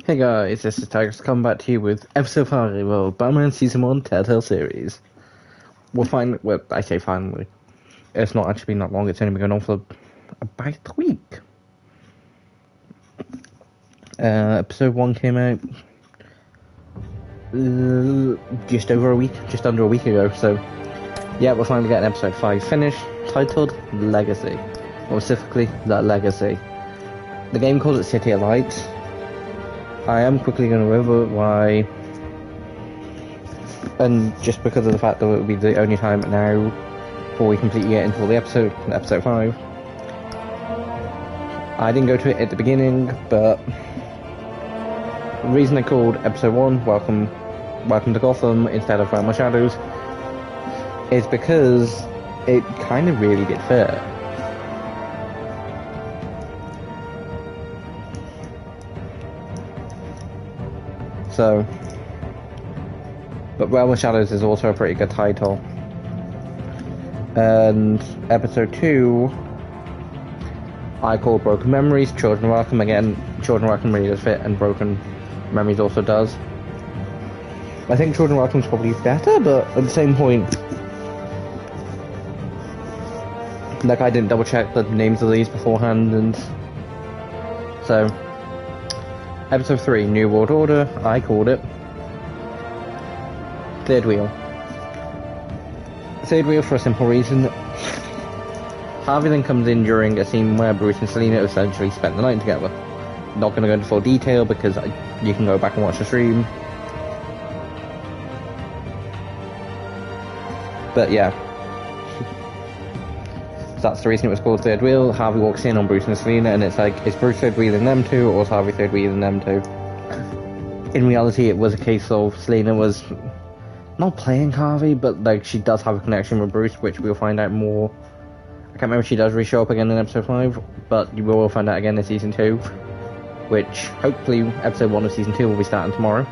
Hey guys, this is Tigers coming back to you with episode 5 of Batman Season 1 Telltale series. I say finally. It's not actually been that long, it's only been going on for about a week. Episode 1 came out just under a week ago, so yeah, we're finally getting episode 5 finished, titled Legacy. More specifically, The Legacy. The game calls it City of Lights. I am quickly going to go over why, and just because of the fact that it will be the only time now before we completely get into all the episode 5. I didn't go to it at the beginning, but the reason they called episode 1 Welcome to Gotham instead of Realm of Shadows is because it kind of really did fit. So, but Realm of Shadows is also a pretty good title. And episode 2, I call Broken Memories. Children Welcome. Again, Children Welcome really does fit, and Broken Memories also does. I think Children Welcome is probably better, but at the same point, like, I didn't double check the names of these beforehand, and so. Episode 3, New World Order, I called it Third Wheel. Third Wheel for a simple reason. Harvey then comes in during a scene where Bruce and Selina essentially spent the night together. Not going to go into full detail because you can go back and watch the stream. But yeah. So that's the reason it was called Third Wheel. Harvey walks in on Bruce and Selina, and it's like, is Bruce third wheeling them two, or is Harvey third wheeling them two? In reality, it was a case of Selina was not playing Harvey, but like, she does have a connection with Bruce, which we'll find out more. I can't remember if she does re-show up again in episode 5, but you will find out again in season 2, which hopefully episode 1 of season 2 will be starting tomorrow.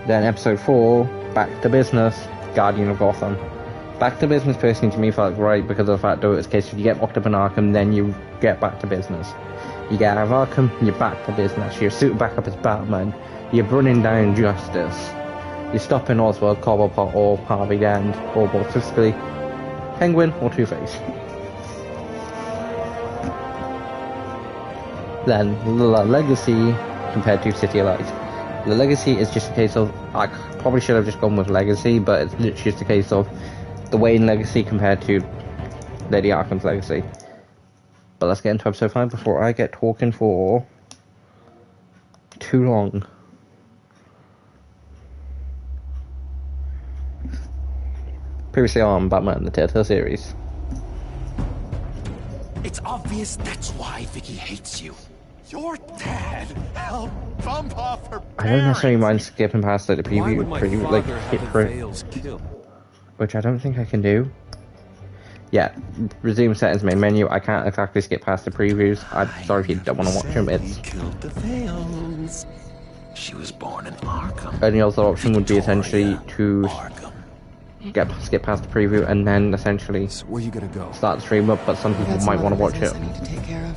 Then episode 4, Back to Business, Guardian of Gotham. Back to business personally to me felt right because of the fact that it's a case of you get locked up in Arkham, then you get back to business. You get out of Arkham, you're back to business. You're suited back up as Batman. You're running down justice. You're stopping Oswald, Cobblepot, or Harvey Dent, or more specifically, Penguin or Two-Face. Then, The Legacy compared to City of Lights. The Legacy is just a case of, I probably should have just gone with Legacy, but it's literally just a case of the Wayne Legacy compared to Lady Arkham's Legacy. But let's get into episode 5 before I get talking for too long. Previously on Batman the Telltale series. It's obvious that's why Vicky hates you. Your dad helped bump off her parents. I don't necessarily mind skipping past like the preview, like hit for it, which I don't think I can do. Yeah, resume settings main menu. I can't exactly skip past the previews. I'm sorry if you don't want to watch them. It's killed the Vales. She was born in Arkham. Only other option would be essentially to skip past the preview and then essentially where you gonna go? Start the stream up. But some people might want to watch it. I need to take care of.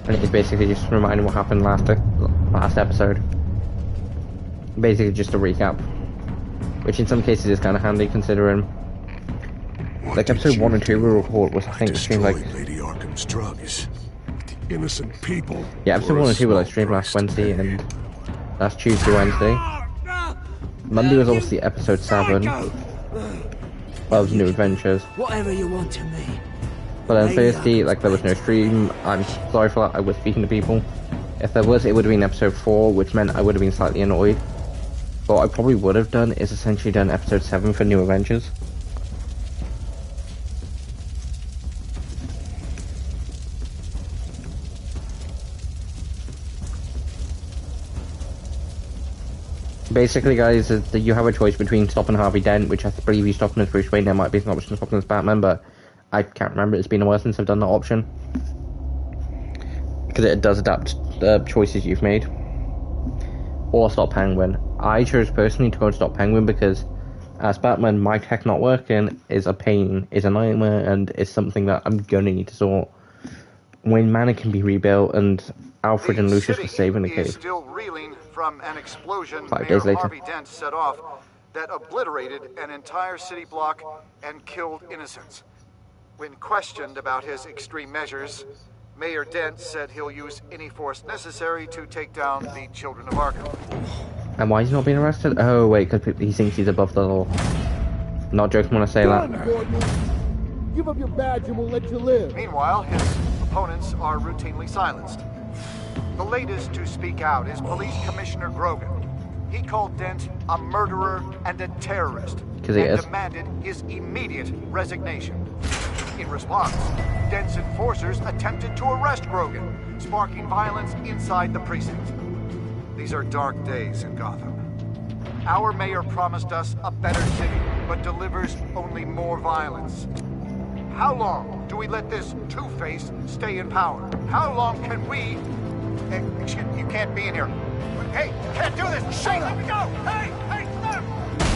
And it's basically just reminding what happened last episode. Basically just a recap, which in some cases is kind of handy considering. Like episode 1 and 2 we recorded was, I think, streamed like Lady Arkham's drugs. The innocent people. Yeah, episode 1 and 2 were like streamed last Wednesday and last Tuesday, Wednesday. Monday was obviously episode 7 of New Adventures. Whatever you want to me. But then Thursday, like, there was no stream. I'm sorry for that. I was speaking to people. If there was, it would have been episode 4, which meant I would have been slightly annoyed. But what I probably would have done is essentially done episode 7 for New Adventures. Basically, guys, you have a choice between stopping Harvey Dent, which I believe you stopping as Bruce Wayne. There might be an option stopping as Batman, but I can't remember. It's been a while since I've done that option. Because it does adapt the choices you've made. Or stop Penguin. I chose personally to go and stop Penguin because as Batman, my tech not working is a pain, is a nightmare, and is something that I'm gonna need to sort. when mana can be rebuilt, and Alfred and The Lucius city were saving the is cave. still reeling from an explosion 5 Mayor days later. Harvey Dent set off that obliterated an entire city block and killed innocents. When questioned about his extreme measures, Mayor Dent said he'll use any force necessary to take down the Children of Arkham. And why is he not being arrested? Oh wait, because he thinks he's above the law. Not joking when I say that. Give up your badge and we'll let you live. Meanwhile, his opponents are routinely silenced. The latest to speak out is Police Commissioner Grogan. He called Dent a murderer and a terrorist, Because he and is. demanded his immediate resignation. In response, Dent's enforcers attempted to arrest Grogan, sparking violence inside the precinct. These are dark days in Gotham. Our mayor promised us a better city, but delivers only more violence. How long do we let this Two-Face stay in power? How long can we... Excuse me, you can't be in here. Hey, you can't do this! Shut up! Let me go! Hey, stop!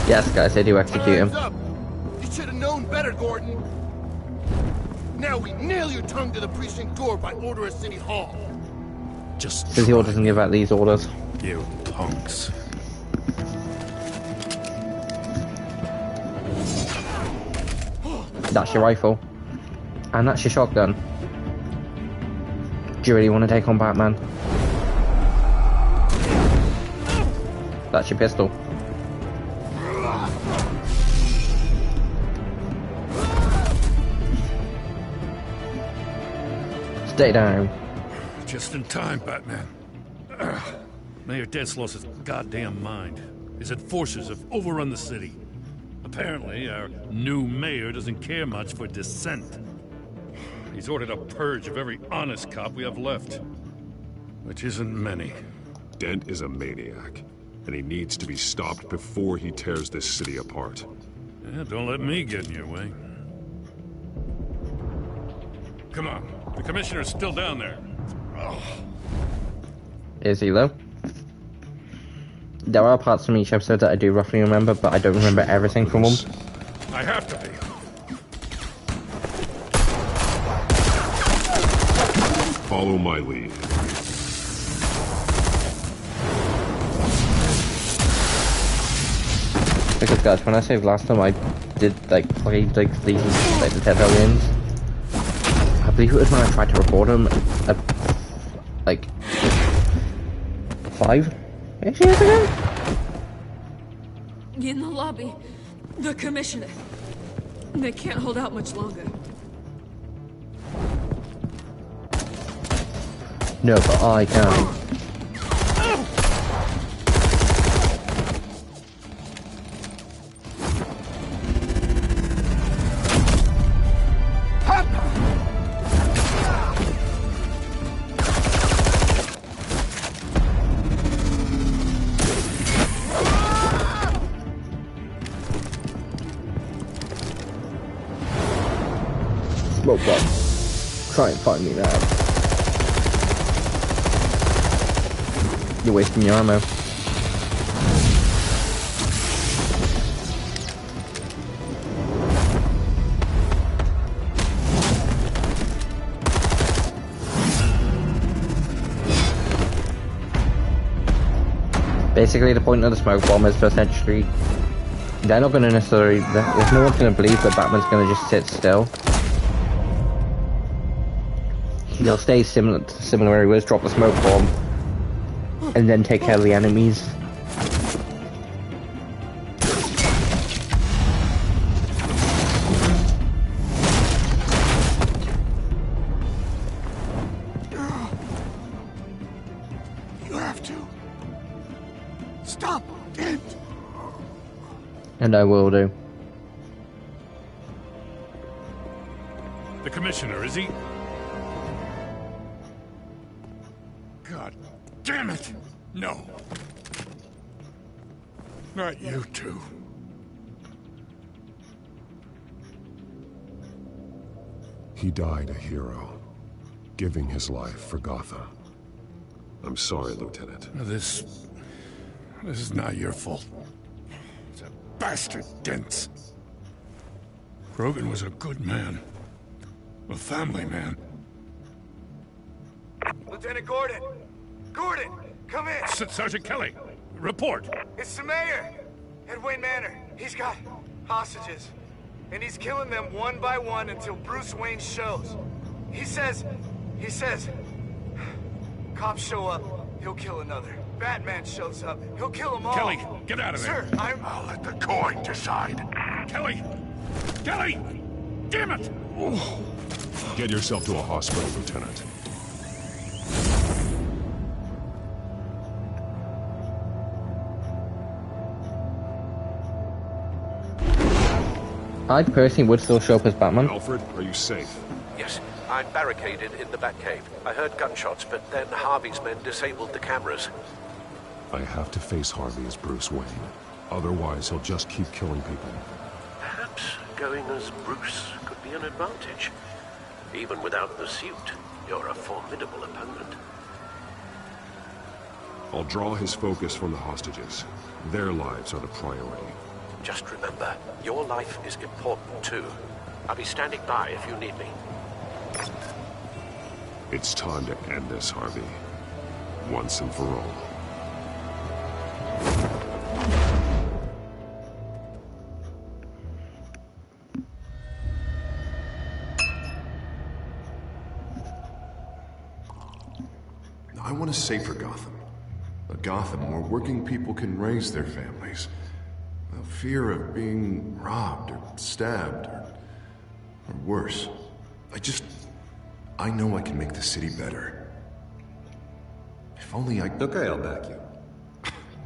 Yes, guys, they do execute him. Hands up. You should have known better, Gordon. Now we nail your tongue to the precinct door by order of City Hall. Just Because he doesn't give out these orders. you punks. That's your rifle. And that's your shotgun. Do you really want to take on Batman? That's your pistol. Stay down. Just in time, Batman. Mayor Dent's lost his goddamn mind. His enforcers have overrun the city. Apparently, our new mayor doesn't care much for dissent. He's ordered a purge of every honest cop we have left. Which isn't many. Dent is a maniac, and he needs to be stopped before he tears this city apart. Yeah, don't let me get in your way. Come on, the commissioner's still down there. Is he though? There are parts from each episode that I do roughly remember, but I don't remember everything from them. I have to be. Follow my lead. Because guys, when I saved last time, I did play these the telltale games. I believe it was when I tried to record them, 5-ish years ago. In the lobby, the commissioner. They can't hold out much longer. No, but I can. Smoke bomb. Try and find me now. You're wasting your ammo. Basically, the point of the smoke bomb is to essentially... They're not going to necessarily... There's no one's going to believe that Batman's going to just sit still. He'll stay similar where he was, drop the smoke bomb, and then take care of the enemies. You have to. Stop, Dent. And I will do. The commissioner, is he? God damn it! No. Not you two. He died a hero, giving his life for Gotham. I'm sorry, Lieutenant. This is not your fault. It's a bastard, Dent. Grogan was a good man. A family man. Lieutenant Gordon! Gordon, come in! Sergeant Kelly, report. It's the mayor! At Wayne Manor. He's got hostages. And he's killing them one by one until Bruce Wayne shows. He says... Cops show up, he'll kill another. Batman shows up, he'll kill them all. Kelly, get out of there. Sir, I'll let the coin decide. Kelly! Kelly! Damn it! Get yourself to a hospital, Lieutenant. I personally would still show up as Batman. Alfred, are you safe? Yes, I'm barricaded in the Batcave. I heard gunshots, but then Harvey's men disabled the cameras. I have to face Harvey as Bruce Wayne. Otherwise, he'll just keep killing people. Perhaps going as Bruce could be an advantage. Even without the suit, you're a formidable opponent. I'll draw his focus from the hostages. Their lives are the priority. Just remember, your life is important too. I'll be standing by if you need me. It's time to end this, Harvey. Once and for all. I want a safer Gotham. A Gotham where working people can raise their families. Without fear of being robbed or stabbed or worse. I know I can make the city better. If only I... Okay, I'll back you.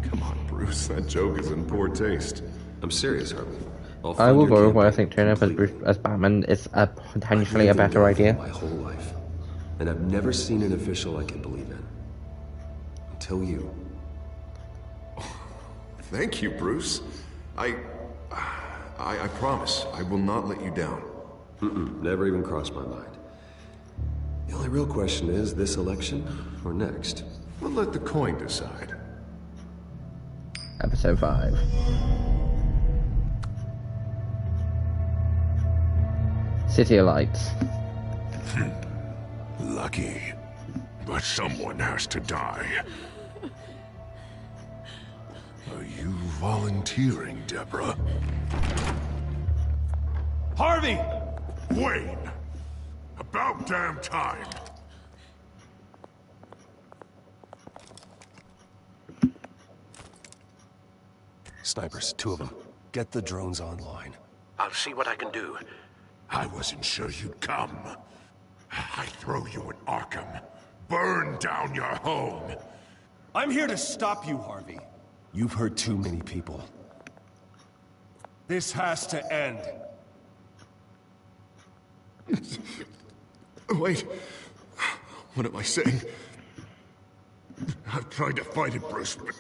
Come on, Bruce. That joke is in poor taste. I'm serious, Harvey. I will go with what I think turning up as Batman is potentially a better idea. My whole life. And I've never seen an official I can believe in. Until you. Thank you, Bruce. I promise I will not let you down. Never even crossed my mind. The only real question is, this election or next? We'll let the coin decide. Episode 5. City of Lights. Lucky. But someone has to die. Are you volunteering, Deborah? Harvey! Wayne! About damn time! Snipers, 2 of them. Get the drones online. I'll see what I can do. I wasn't sure you'd come. I throw you in Arkham. Burn down your home. I'm here to stop you, Harvey. You've hurt too many people. This has to end. Wait. What am I saying? I've tried to fight it, Bruce, but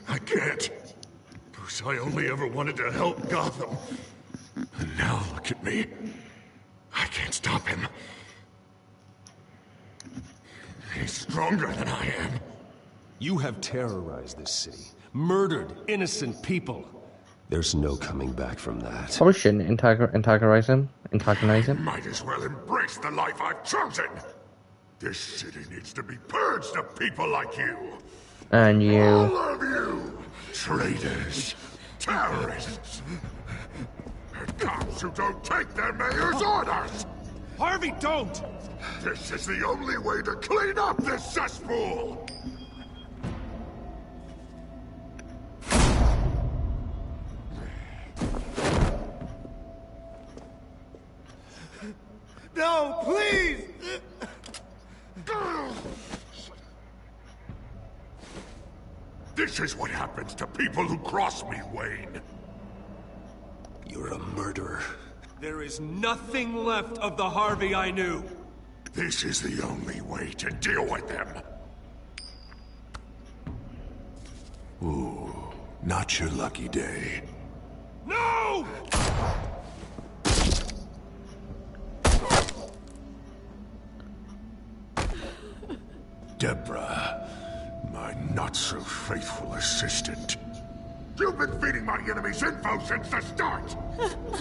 I can't. Bruce, I only ever wanted to help Gotham. And now look at me. I can't stop him. He's stronger than I am. You have terrorized this city. Murdered innocent people. There's no coming back from that. Probably shouldn't antagonize him. Might as well embrace the life I've chosen. This city needs to be purged of people like you. And you. All of you. Traitors. Terrorists. And cops who don't take their mayor's orders. Harvey, don't! This is the only way to clean up this cesspool. No, please! This is what happens to people who cross me, Wayne. You're a murderer. There is nothing left of the Harvey I knew. This is the only way to deal with them. Ooh, not your lucky day. No! Deborah, my not-so-faithful assistant. You've been feeding my enemies info since the start!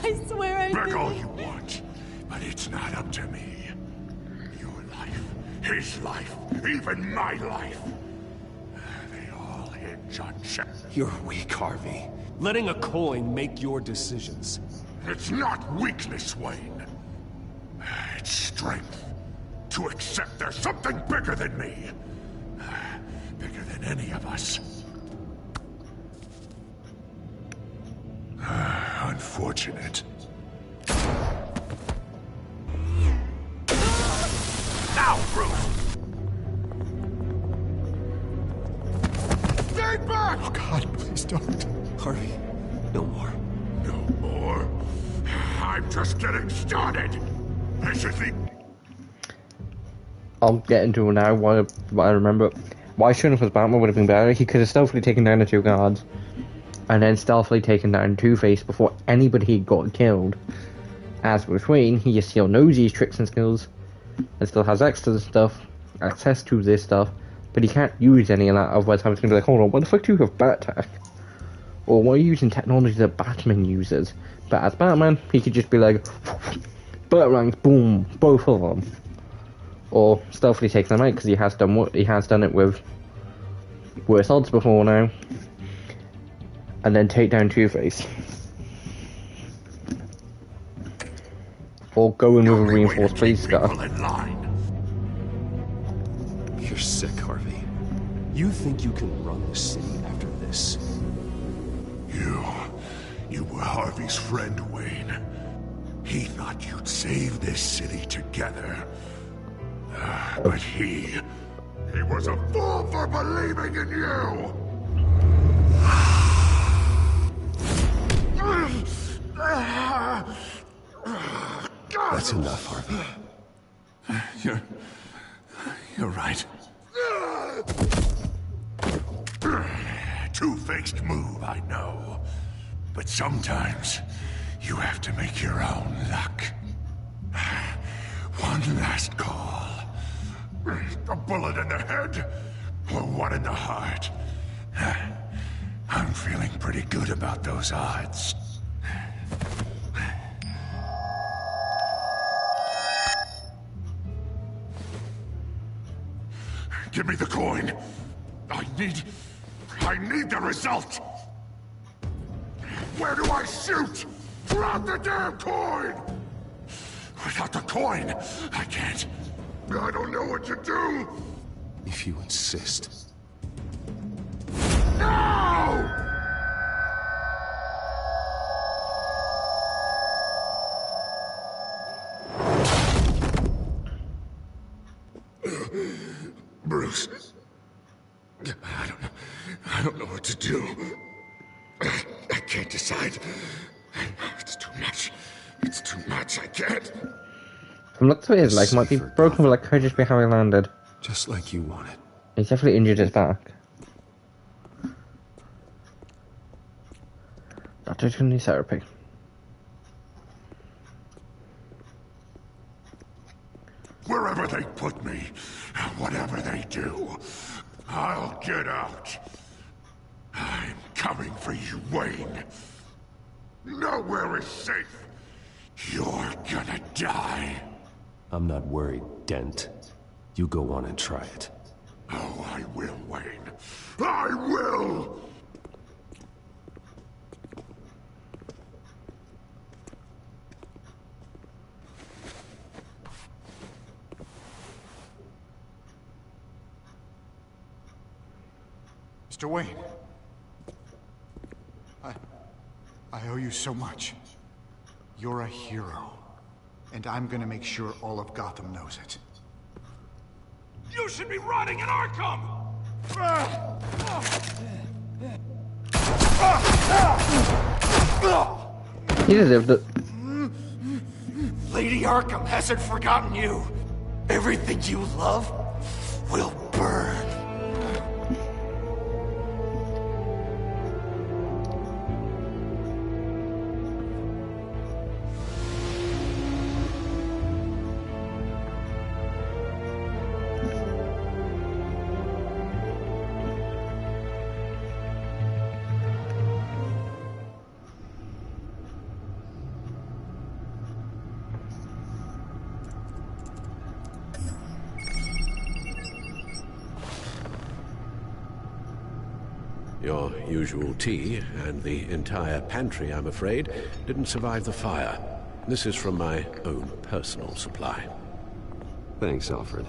I swear I Beg didn't. all you want, but it's not up to me. Your life His life, even my life. They all hinge on Shep. You're weak, Harvey. Letting a coin make your decisions. It's not weakness, Wayne. It's strength. To accept there's something bigger than me. Bigger than any of us. Unfortunate. Now, Bruce! Stay back! Oh God, please don't. Harvey, no more. No more? I'm just getting started. This is the... I'll get into it now. What I remember. Why shouldn't have Batman would have been better? He could have stealthily taken down the two guards, and then stealthily taken down Two-Face before anybody got killed. As Bruce Wayne, he still knows these tricks and skills, and still has access to this stuff, but he can't use any of that. Otherwise, I'm just gonna be like, hold on, what the fuck do you have Bat Tech? Or why are you using technology that Batman uses? But as Batman, he could just be like, Batarangs, boom, both of them. Or stealthily take them out because he has done it with worse odds before now, and then take down Two-Face, or go in with a reinforced police car. You're sick, Harvey. You think you can run the city after this? You were Harvey's friend, Wayne. He thought you'd save this city together. But he was a fool for believing in you! That's enough, Harvey. You're right. Two-faced move, I know. But sometimes you have to make your own luck. One last call. A bullet in the head, or one in the heart. I'm feeling pretty good about those odds. Give me the coin. I need the result. Where do I shoot? Drop the damn coin! Without the coin, I can't. I don't know what to do. If you insist. No! Bruce, I don't know what to do. I can't decide. It's too much. It's too much. I can't. From looks of his leg might be broken, but like could just be how he landed. Just like you wanted. He's definitely injured his back. Doctor's gonna need therapy. Wherever they put me, whatever they do, I'll get out. I'm coming for you, Wayne. Nowhere is safe. You're gonna die. I'm not worried, Dent. You go on and try it. Oh, I will, Wayne. I will! Mr. Wayne. I owe you so much. You're a hero. And I'm gonna make sure all of Gotham knows it. You should be rotting in Arkham! He deserved it. Lady Arkham hasn't forgotten you. Everything you love will burn. Your usual tea and the entire pantry, I'm afraid, didn't survive the fire. This is from my own personal supply. Thanks, Alfred.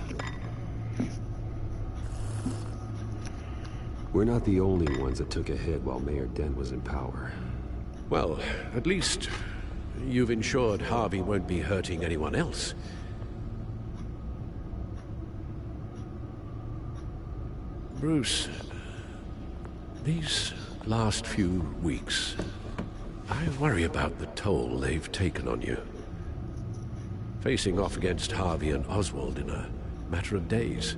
We're not the only ones that took a hit while Mayor Dent was in power. Well, at least you've ensured Harvey won't be hurting anyone else. Bruce, these last few weeks, I worry about the toll they've taken on you. Facing off against Harvey and Oswald in a matter of days.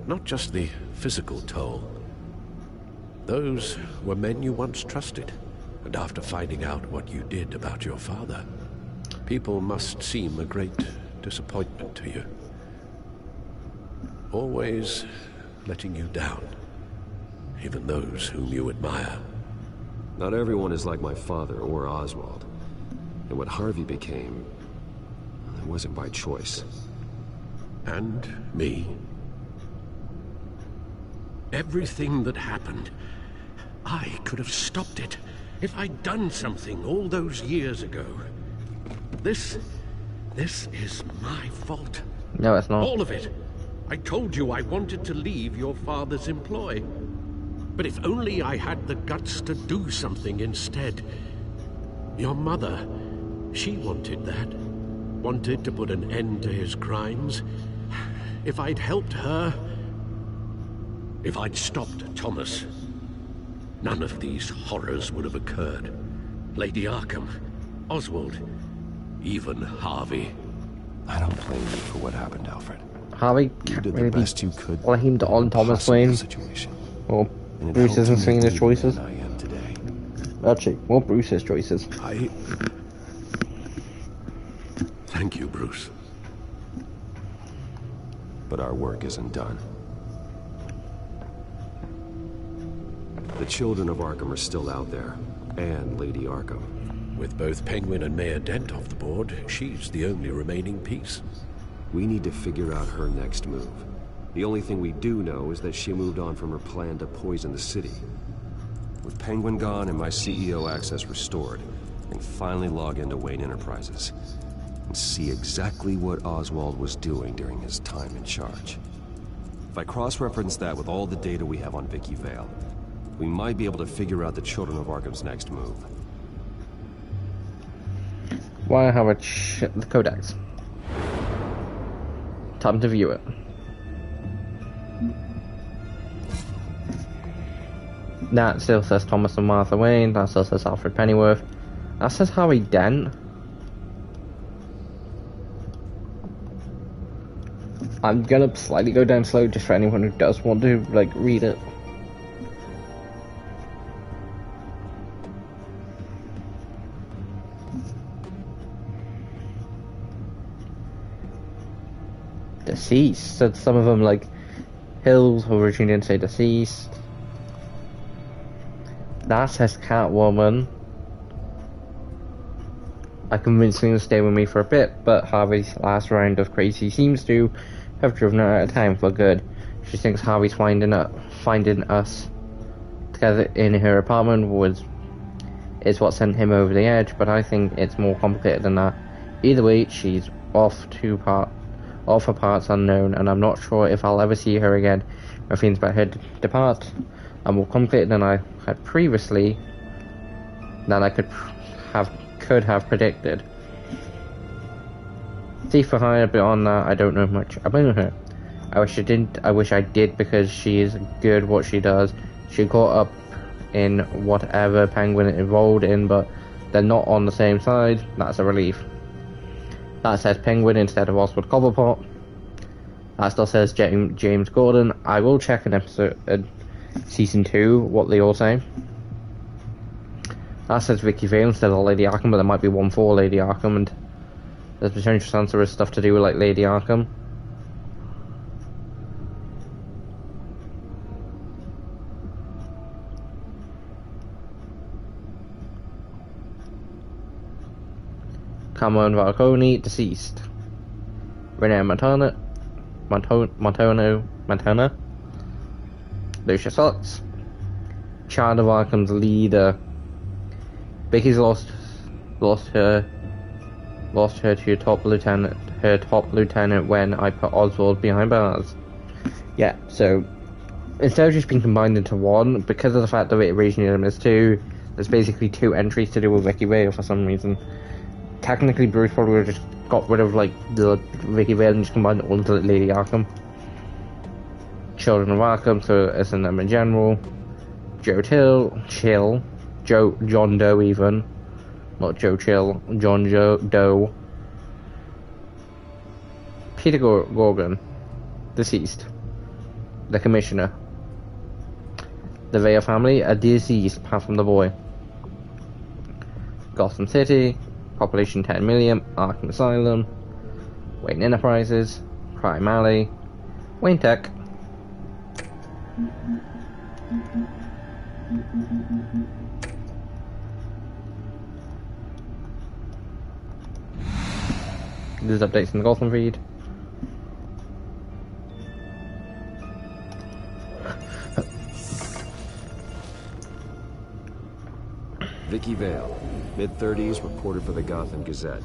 Not just the physical toll. Those were men you once trusted, and after finding out what you did about your father, people must seem a great disappointment to you. Always letting you down, even those whom you admire. Not everyone is like my father or Oswald. And what Harvey became, it wasn't by choice. And me. Everything that happened, I could have stopped it if I'd done something all those years ago. This is my fault. No, it's not. All of it. I told you I wanted to leave your father's employ. But if only I had the guts to do something instead. Your mother, she wanted that. Wanted to put an end to his crimes. If I'd helped her, if I'd stopped Thomas, none of these horrors would have occurred. Lady Arkham, Oswald, even Harvey. I don't blame you for what happened, Alfred. Harvey You can't did really the best you could. blamed on Thomas Wayne. Situation. Or And it Bruce helped isn't me seeing his be choices. the man I am today. Actually, well, Bruce's choices. Thank you, Bruce. But our work isn't done. The children of Arkham are still out there, and Lady Arkham. With both Penguin and Mayor Dent off the board, she's the only remaining piece. We need to figure out her next move. The only thing we do know is that she moved on from her plan to poison the city. With Penguin gone and my CEO access restored, I can finally log into Wayne Enterprises and see exactly what Oswald was doing during his time in charge. If I cross-reference that with all the data we have on Vicky Vale, we might be able to figure out the Children of Arkham's next move. Why have the codex? Time to view it. That still says Thomas and Martha Wayne. That still says Alfred Pennyworth. That says Harvey Dent. I'm gonna slightly go down slow just for anyone who does want to read it. Deceased. So some of them Hills originally didn't say deceased. That says Catwoman. I convinced him to stay with me for a bit, but Harvey's last round of crazy seems to have driven her out of town for good. She thinks Harvey's finding us together in her apartment is what sent him over the edge, but I think it's more complicated than that. Either way, she's off for parts unknown, and I'm not sure if I'll ever see her again. My feelings about her depart are more complicated than I had previously, than I could have predicted. See for hire, beyond that, I don't know much about her. I wish I did, because she is good at what she does. She caught up in whatever Penguin involved in, but they're not on the same side. That's a relief. That says Penguin instead of Oswald Cobblepot. That still says James Gordon. I will check an episode, season 2, what they all say. That says Vicky Vale instead of Lady Arkham, but there might be one for Lady Arkham, and there's potential chance there is stuff to do with Lady Arkham. Cameron Falcone, deceased. Renee Montana. Lucia Fox. Child of Arkham's leader. Vicky's lost her to top lieutenant when I put Oswald behind bars. Yeah, so instead of just being combined into one, because of the fact that it originally is two, there's basically two entries to do with Vicky Vale for some reason. Technically, Bruce probably would have just got rid of like the Vicky Vale and just combined it all into Lady Arkham. Children of Arkham, so it's a name in general. John Doe even. Not Joe Chill, John Doe. Peter Gorgon, deceased. The Commissioner. The Vale family are deceased apart from the boy. Gotham City, population 10 million, Arkham Asylum, Wayne Enterprises, Crime Alley, Wayne Tech. There's updates in the Gotham feed. Vicky Vale, mid-30s, reported for the Gotham Gazette,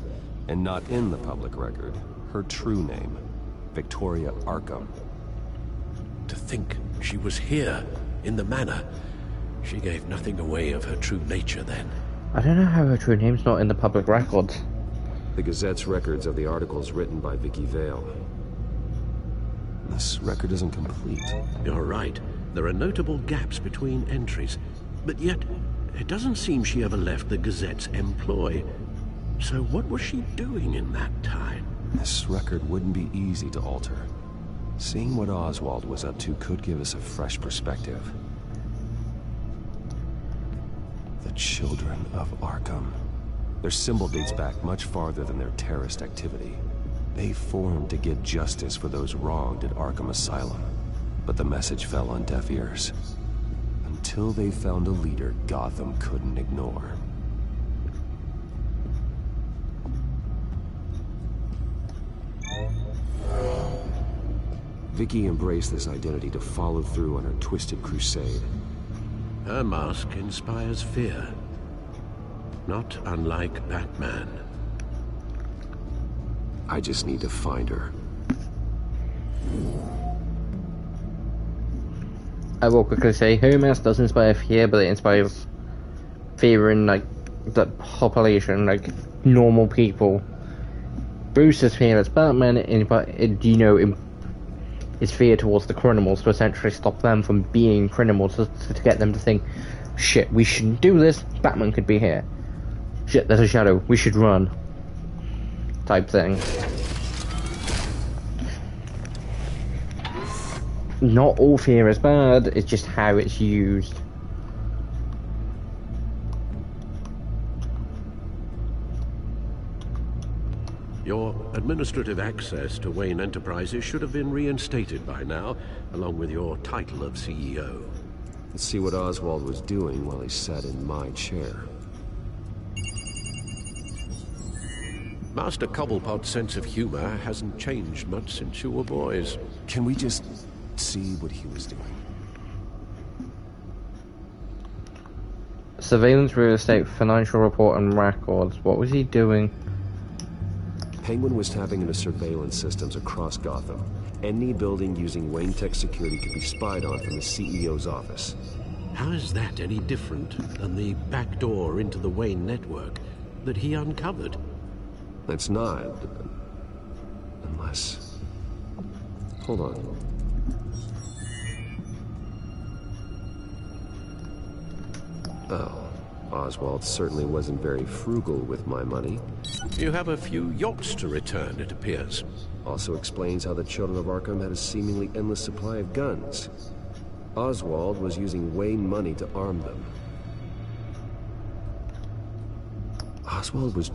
and not in the public record. Her true name, Victoria Arkham. To think she was here, in the manor. She gave nothing away of her true nature then. I don't know how her true name's not in the public records. The Gazette's records of the articles written by Vicky Vale. This record isn't complete. You're right. There are notable gaps between entries. But yet, it doesn't seem she ever left the Gazette's employ. So what was she doing in that time? This record wouldn't be easy to alter. Seeing what Oswald was up to could give us a fresh perspective. The Children of Arkham. Their symbol dates back much farther than their terrorist activity. They formed to get justice for those wronged at Arkham Asylum. But the message fell on deaf ears. Until they found a leader Gotham couldn't ignore. Vicky embraced this identity to follow through on her twisted crusade. Her mask inspires fear. Not unlike Batman. I just need to find her. I will quickly say, her mask does inspire fear, but it inspires fear in, like, the population, like, normal people. Bruce's fear as Batman, is fear towards the criminals to essentially stop them from being criminals, to get them to think, shit, we shouldn't do this, Batman could be here. Shit, there's a shadow, we should run. Type thing. Not all fear is bad, it's just how it's used. Your administrative access to Wayne Enterprises should have been reinstated by now, along with your title of CEO. Let's see what Oswald was doing while he sat in my chair. Master Cobblepot's sense of humor hasn't changed much since you were boys. Can we just see what he was doing? Surveillance, real estate, financial report, and records. What was he doing? Penguin was tapping into surveillance systems across Gotham. Any building using Wayne Tech security could be spied on from the CEO's office. How is that any different than the back door into the Wayne network that he uncovered? It's not. Unless... Hold on. Oh, Oswald certainly wasn't very frugal with my money. You have a few yachts to return, it appears. Also explains how the Children of Arkham had a seemingly endless supply of guns. Oswald was using Wayne money to arm them. Oswald was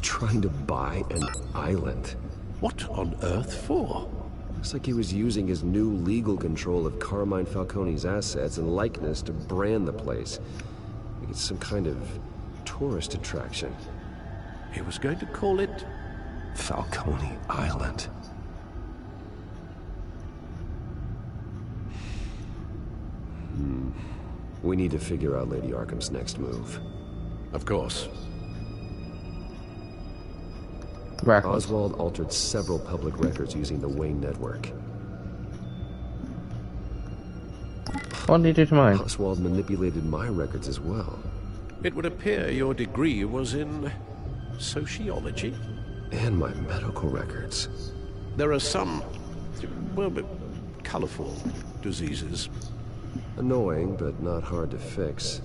trying to buy an island. What on earth for? Looks like he was using his new legal control of Carmine Falcone's assets and likeness to brand the place. Like it's some kind of tourist attraction. He was going to call it... Falcone Island. We need to figure out Lady Arkham's next move. Of course. Records. Oswald altered several public records using the Wayne network. What did he do to mine? Oswald manipulated my records as well. It would appear your degree was in sociology. And my medical records. There are some, well, colorful diseases. Annoying, but not hard to fix.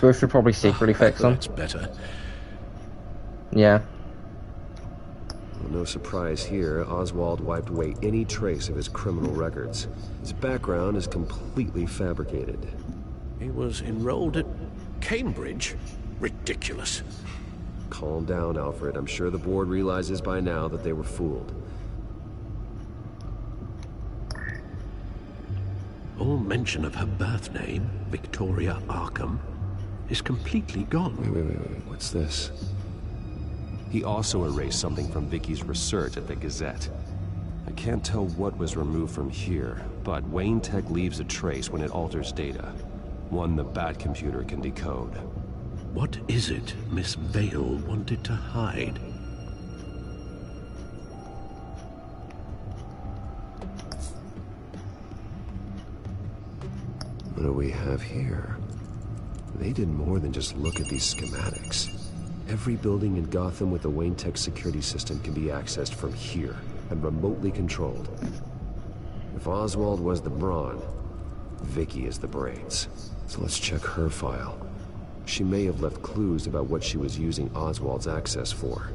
Bruce should probably secretly fix them. That's better. Yeah. Well, no surprise here, Oswald wiped away any trace of his criminal records. His background is completely fabricated. He was enrolled at Cambridge? Ridiculous. Calm down, Alfred. I'm sure the board realizes by now that they were fooled. All mention of her birth name, Victoria Arkham, is completely gone. Wait. What's this? He also erased something from Vicky's research at the Gazette. I can't tell what was removed from here, but Wayne Tech leaves a trace when it alters data. One the Batcomputer can decode. What is it Miss Vale wanted to hide? What do we have here? They did more than just look at these schematics. Every building in Gotham with the Wayne Tech security system can be accessed from here and remotely controlled. If Oswald was the brawn, Vicky is the brains. So let's check her file. She may have left clues about what she was using Oswald's access for.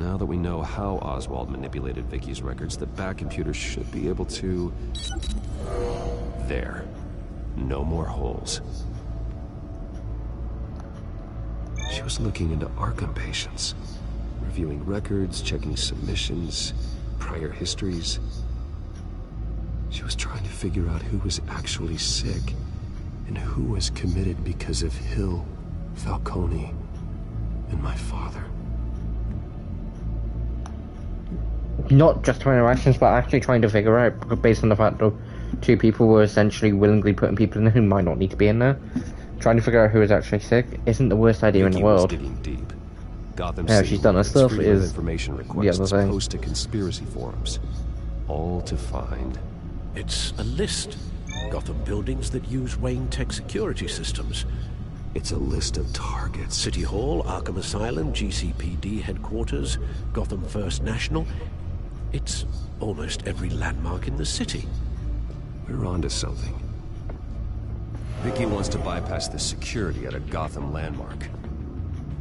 Now that we know how Oswald manipulated Vicky's records, the Batcomputer should be able to... There. No more holes. She was looking into Arkham patients. Reviewing records, checking submissions, prior histories. She was trying to figure out who was actually sick and who was committed because of Hill, Falcone, and my father. Not just her interactions, but actually trying to figure out, based on the fact that two people were essentially willingly putting people in there who might not need to be in there. Trying to figure out who is actually sick isn't the worst idea in the world. Digging deep. Gotham Yeah, she's done her stuff. Is information the requests other thing. post to conspiracy forums, all to find. It's a list. Gotham buildings that use Wayne Tech security systems. It's a list of targets. City Hall, Arkham Asylum, GCPD headquarters, Gotham First National. It's almost every landmark in the city. We're onto something. Vicky wants to bypass the security at a Gotham landmark.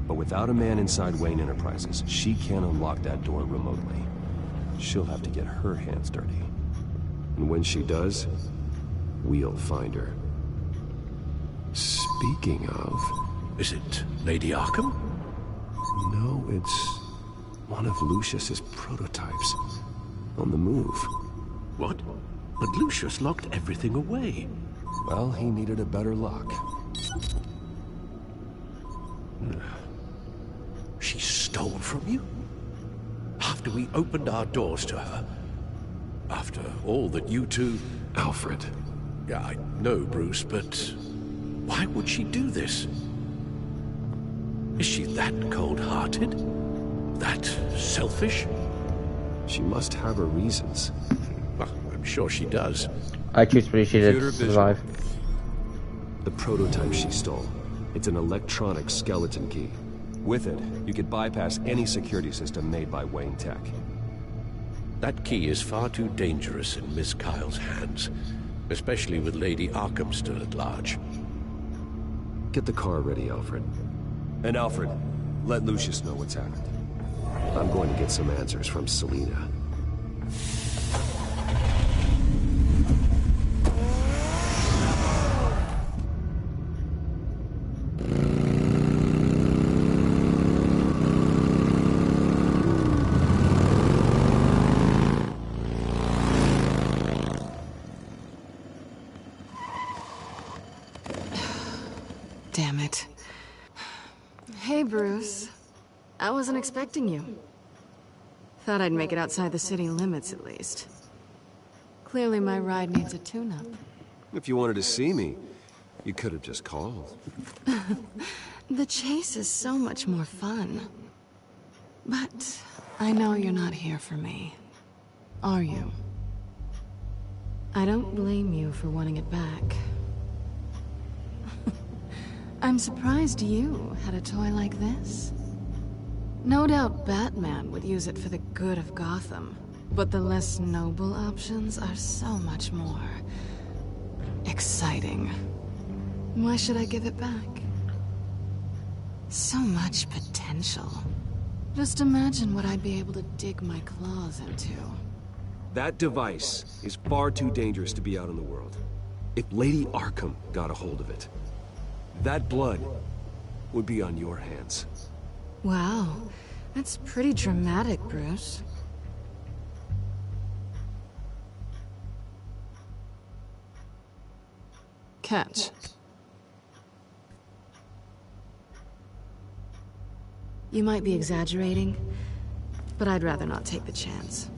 But without a man inside Wayne Enterprises, she can't unlock that door remotely. She'll have to get her hands dirty. And when she does, we'll find her. Speaking of... Is it Lady Arkham? No, it's one of Lucius's prototypes. On the move. What? But Lucius locked everything away. Well, he needed a better lock. She stole from you? After we opened our doors to her? After all that you two... Alfred. Yeah, I know, Bruce, but... Why would she do this? Is she that cold-hearted? That selfish? She must have her reasons. Well, I'm sure she does. I choose to believe she did Computer vision. survive. The prototype she stole. It's an electronic skeleton key. With it, you could bypass any security system made by Wayne Tech. That key is far too dangerous in Miss Kyle's hands, especially with Lady Arkham still at large. Get the car ready, Alfred. And Alfred, let Lucius know what's happened. I'm going to get some answers from Selina. Damn it. Hey, Bruce. I wasn't expecting you. Thought I'd make it outside the city limits, at least. Clearly my ride needs a tune-up. If you wanted to see me, you could have just called. The chase is so much more fun. But I know you're not here for me. Are you? I don't blame you for wanting it back. I'm surprised you had a toy like this. No doubt Batman would use it for the good of Gotham, but the less noble options are so much more exciting. Why should I give it back? So much potential. Just imagine what I'd be able to dig my claws into. That device is far too dangerous to be out in the world. If Lady Arkham got a hold of it, that blood would be on your hands. Wow, that's pretty dramatic, Bruce. Catch. You might be exaggerating, but I'd rather not take the chance.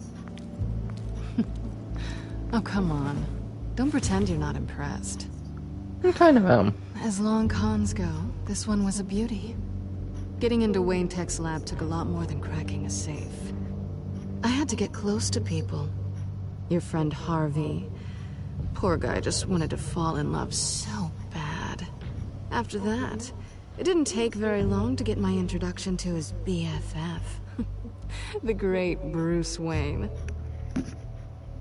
Oh, come on. Don't pretend you're not impressed. I kind of am. As long cons go, this one was a beauty. Getting into Wayne Tech's lab took a lot more than cracking a safe. I had to get close to people. Your friend Harvey. Poor guy just wanted to fall in love so bad. After that, it didn't take very long to get my introduction to his BFF. The great Bruce Wayne.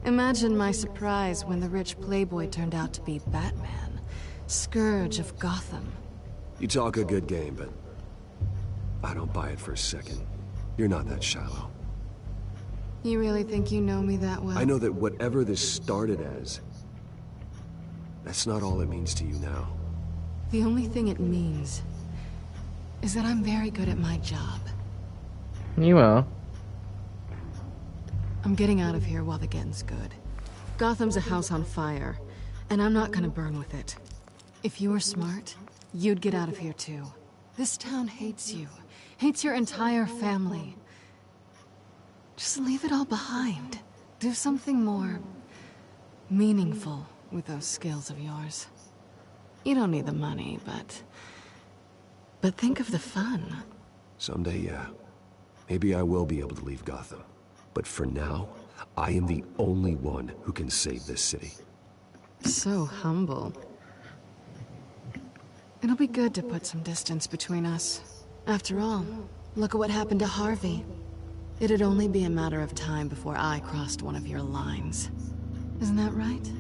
Imagine my surprise when the rich playboy turned out to be Batman, Scourge of Gotham. You talk a good game, but I don't buy it for a second. You're not that shallow. You really think you know me that well? I know that whatever this started as, that's not all it means to you now. The only thing it means is that I'm very good at my job. You are. I'm getting out of here while the getting's good. Gotham's a house on fire, and I'm not gonna burn with it. If you were smart, you'd get out of here too. This town hates you. Hates your entire family. Just leave it all behind. Do something more meaningful with those skills of yours. You don't need the money, but think of the fun. Someday, yeah. Maybe I will be able to leave Gotham. But for now, I am the only one who can save this city. So humble. It'll be good to put some distance between us. After all, look at what happened to Harvey. It'd only be a matter of time before I crossed one of your lines. Isn't that right?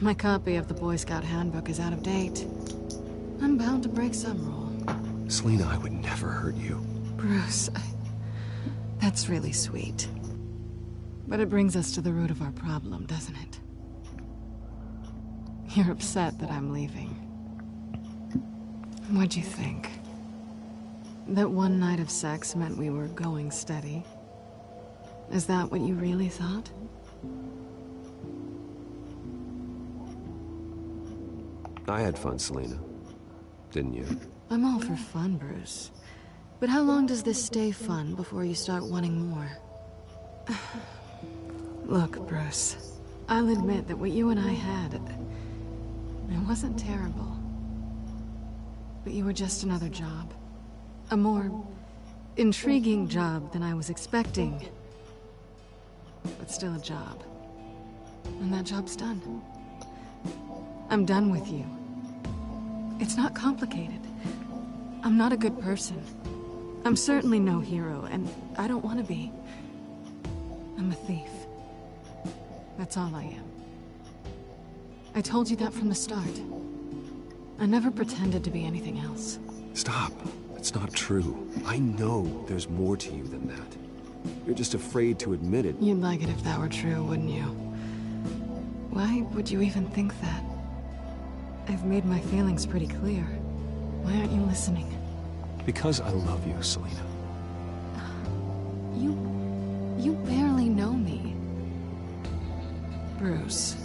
My copy of the Boy Scout Handbook is out of date. I'm bound to break some rule. Selina, I would never hurt you. Bruce, that's really sweet. But it brings us to the root of our problem, doesn't it? You're upset that I'm leaving. What'd you think? That one night of sex meant we were going steady? Is that what you really thought? I had fun, Selina. Didn't you? I'm all for fun, Bruce. But how long does this stay fun before you start wanting more? Look, Bruce. I'll admit that what you and I had, it wasn't terrible. but you were just another job. A more intriguing job than I was expecting. But still a job. And that job's done. I'm done with you. It's not complicated. I'm not a good person. I'm certainly no hero, and I don't want to be. I'm a thief. That's all I am. I told you that from the start. I never pretended to be anything else. Stop. It's not true. I know there's more to you than that. You're just afraid to admit it. You'd like it if that were true, wouldn't you? Why would you even think that? I've made my feelings pretty clear. Why aren't you listening? Because I love you, Selina. You barely know me. Bruce,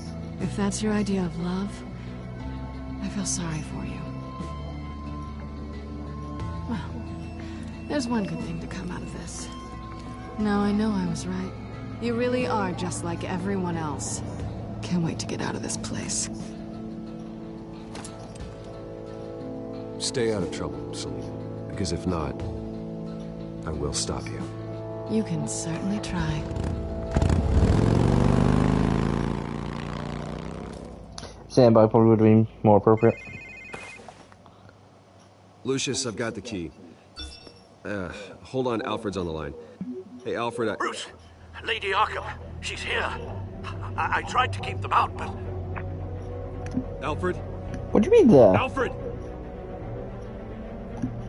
if that's your idea of love, I feel sorry for you. Well, there's one good thing to come out of this. Now I know I was right. You really are just like everyone else. Can't wait to get out of this place. Stay out of trouble, Selina. Because if not, I will stop you. You can certainly try. Standby probably would have been more appropriate. Lucius, I've got the key. Hold on, Alfred's on the line. Hey, Alfred, Bruce! Lady Arkham, she's here. I tried to keep them out, but... Alfred? What do you mean there? Alfred!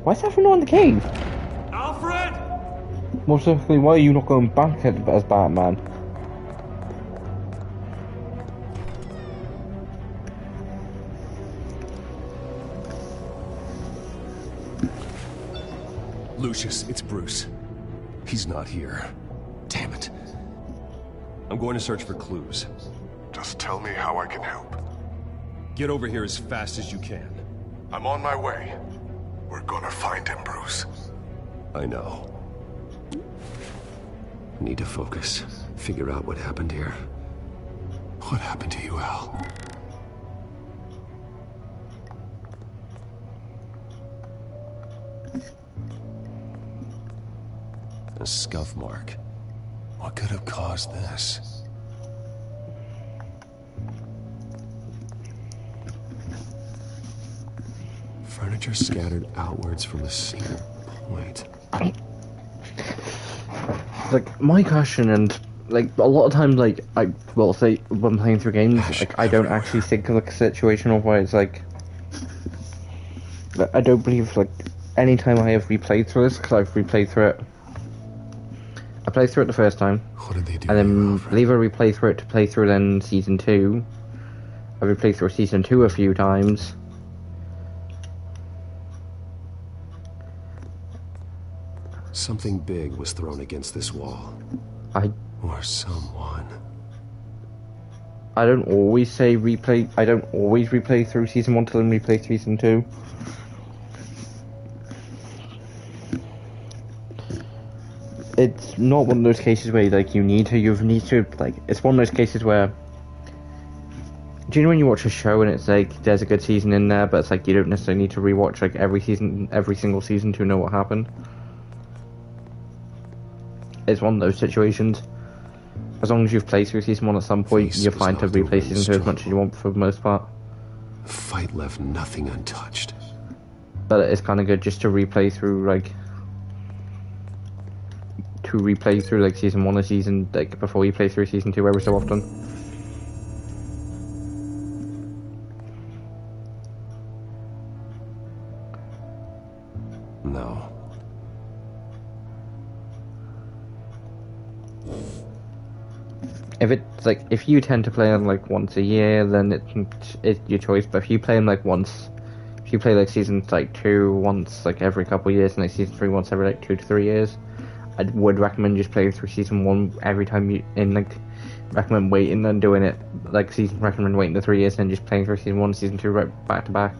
Why is everyone in the cave? Alfred! More specifically, why are you not going back as Batman? Lucius, it's Bruce. He's not here. Damn it. I'm going to search for clues. Just tell me how I can help. Get over here as fast as you can. I'm on my way. We're gonna find him, Bruce. I know. Need to focus. Figure out what happened here. What happened to you, Al? A scuff mark. What could have caused this? Furniture scattered outwards from a single point. Like, my question, and like a lot of times, like I will say when playing through games, like I don't actually think of like a situation of where it's like I don't believe like any time I have replayed through this, because I've replayed through it. I played through it the first time, what did they do and then I believe I replayed through it to play through then season 2. I replayed through season 2 a few times. Something big was thrown against this wall. Or someone. I don't always say replay. I don't always replay through season 1 till I replay through season 2. It's not one of those cases where like you need to like. It's one of those cases where. Do you know when you watch a show and it's like there's a good season in there, but it's like you don't necessarily need to rewatch like every single season to know what happened. It's one of those situations. As long as you've played through season 1 at some point, you're fine to replay season 2 as much as you want for the most part. The fight left nothing untouched. But it's kind of good just to replay through like season 1 or season like before you play through season 2 every so often. No. If it's like, if you tend to play them like once a year, then it's your choice. But if you play them like once, if you play like season like 2 once like every couple of years, and like season 3 once every like 2 to 3 years, I would recommend just playing through season 1 every time you recommend waiting and doing it like recommend waiting the 3 years and then just playing through season 1, season 2 right back to back.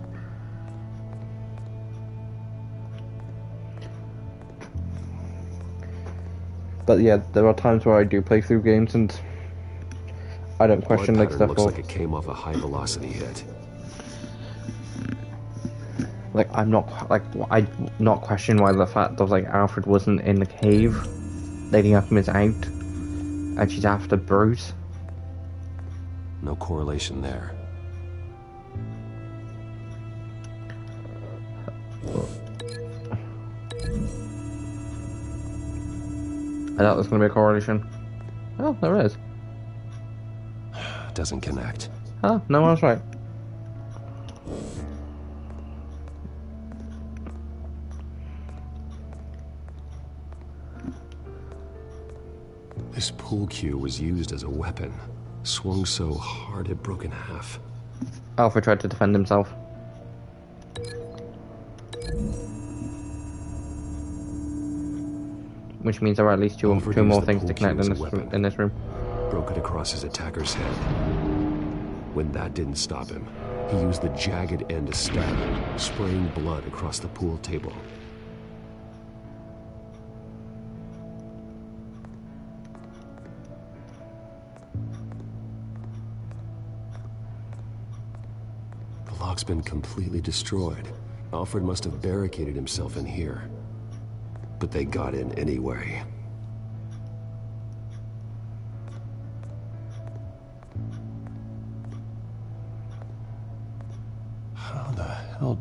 But yeah, there are times where I do play through games and I don't question like stuff. Looks like it came off a high velocity hit. Like, I'm not, like, I not question why the fact of, like, Alfred wasn't in the cave. Lady Arkham is out, and she's after Bruce. No correlation there. I thought there was going to be a correlation. Oh, there is. Doesn't connect. Oh, no, I was right. This pool cue was used as a weapon. Swung so hard it broke in half. Alfred tried to defend himself. Which means there are at least two more things to connect in this room. Broke it across his attacker's head. When that didn't stop him, he used the jagged end to stab him, spraying blood across the pool table. The lock's been completely destroyed. Alfred must have barricaded himself in here. But they got in anyway. How the hell...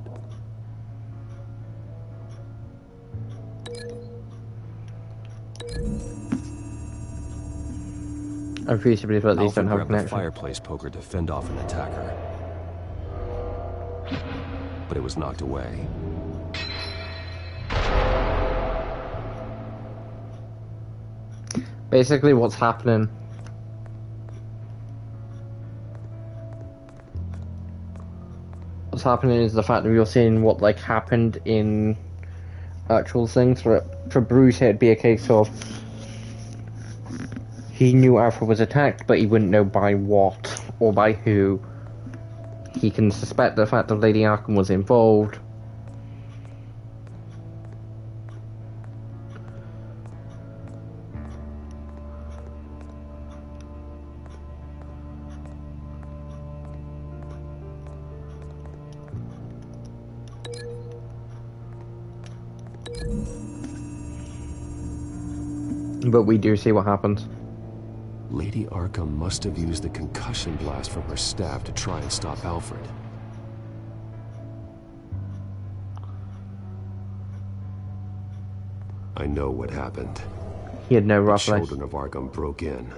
I refuse to believe that these don't have a Alfred grabbed the connection. fireplace poker to fend off an attacker. But it was knocked away. Basically, what's happening... What's happening is the fact that you're seeing what, like, happened in actual things. For Bruce, it'd be a case of... He knew Alfred was attacked, but he wouldn't know by what or by who. He can suspect the fact that Lady Arkham was involved. But we do see what happens. Lady Arkham must have used the concussion blast from her staff to try and stop Alfred. I know what happened. He had no rough The legs. children of Arkham broke in.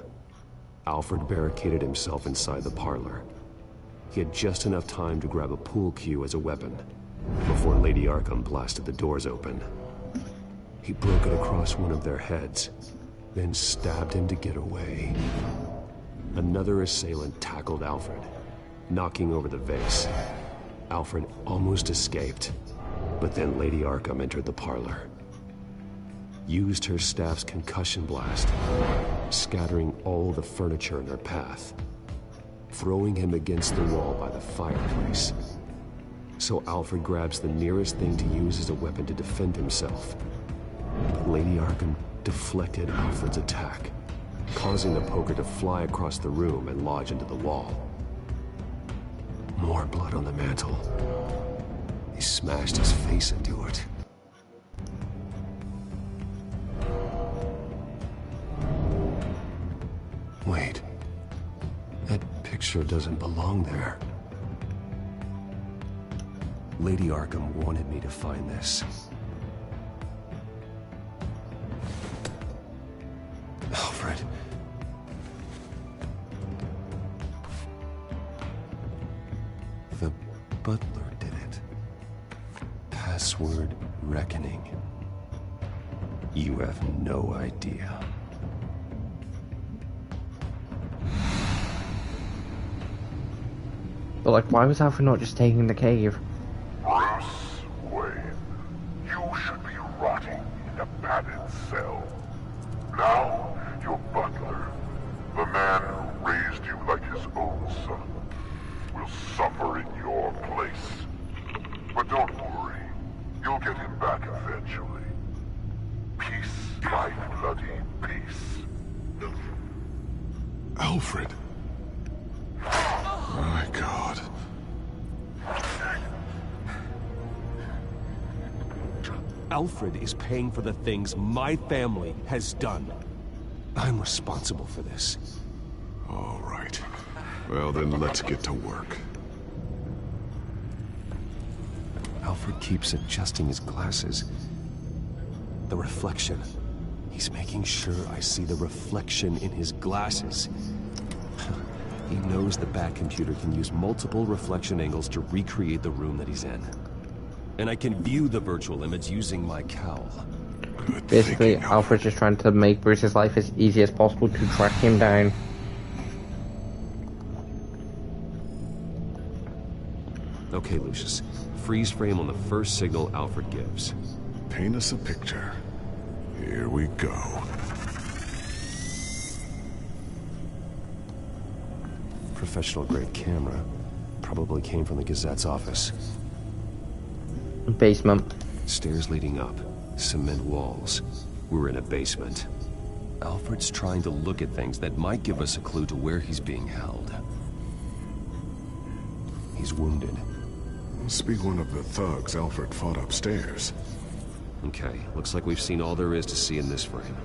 Alfred barricaded himself inside the parlor. He had just enough time to grab a pool cue as a weapon before Lady Arkham blasted the doors open. He broke it across one of their heads, then stabbed him to get away. Another assailant tackled Alfred, knocking over the vase. Alfred almost escaped, but then Lady Arkham entered the parlor. Used her staff's concussion blast, scattering all the furniture in her path, throwing him against the wall by the fireplace. So Alfred grabs the nearest thing to use as a weapon to defend himself. But Lady Arkham deflected Alfred's attack, causing the poker to fly across the room and lodge into the wall. More blood on the mantle. He smashed his face into it. Wait. That picture doesn't belong there. Lady Arkham wanted me to find this. Alfred. The butler did it. Password reckoning. You have no idea. But, like, why was Alfred not just taking the cave? Bruce Wayne, you should be rotting in a padded cell. Now, your butler, the man who raised you like his own son, will suffer in your place. But don't worry, you'll get him back eventually. Peace, my bloody peace. Alfred. My God. Alfred is paying for the things my family has done. I'm responsible for this. All right. Well, then let's get to work. Alfred keeps adjusting his glasses. The reflection. He's making sure I see the reflection in his glasses. He knows the Batcomputer can use multiple reflection angles to recreate the room that he's in. And I can view the virtual image using my cowl. Basically, Alfred's just trying to make Bruce's life as easy as possible to track him down. Okay, Lucius. Freeze frame on the first signal Alfred gives. Paint us a picture. Here we go. Professional-grade camera. Probably came from the Gazette's office. Basement. Stairs leading up. Cement walls. We're in a basement. Alfred's trying to look at things that might give us a clue to where he's being held. He's wounded. Must be one of the thugs Alfred fought upstairs. Okay, looks like we've seen all there is to see in this frame.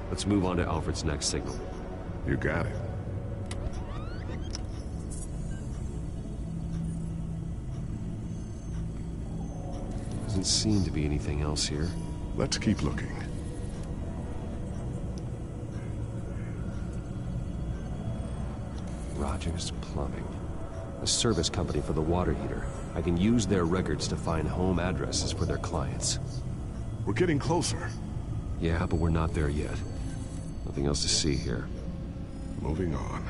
Let's move on to Alfred's next signal. You got it. Doesn't seem to be anything else here. Let's keep looking. Rogers Plumbing. A service company for the water heater. I can use their records to find home addresses for their clients. We're getting closer. Yeah, but we're not there yet. Nothing else to see here. Moving on.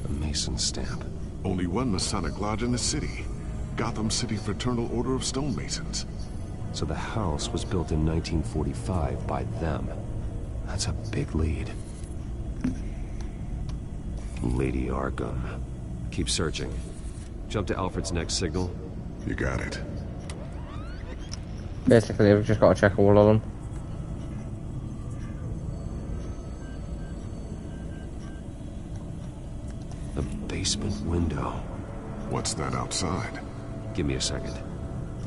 A Mason stamp. Only one Masonic lodge in the city. Gotham City Fraternal Order of Stonemasons. So the house was built in 1945 by them. That's a big lead. Lady Arkham. Keep searching. Jump to Alfred's next signal. You got it. Basically, we've just got to check all of them. The basement window. What's that outside? Give me a second.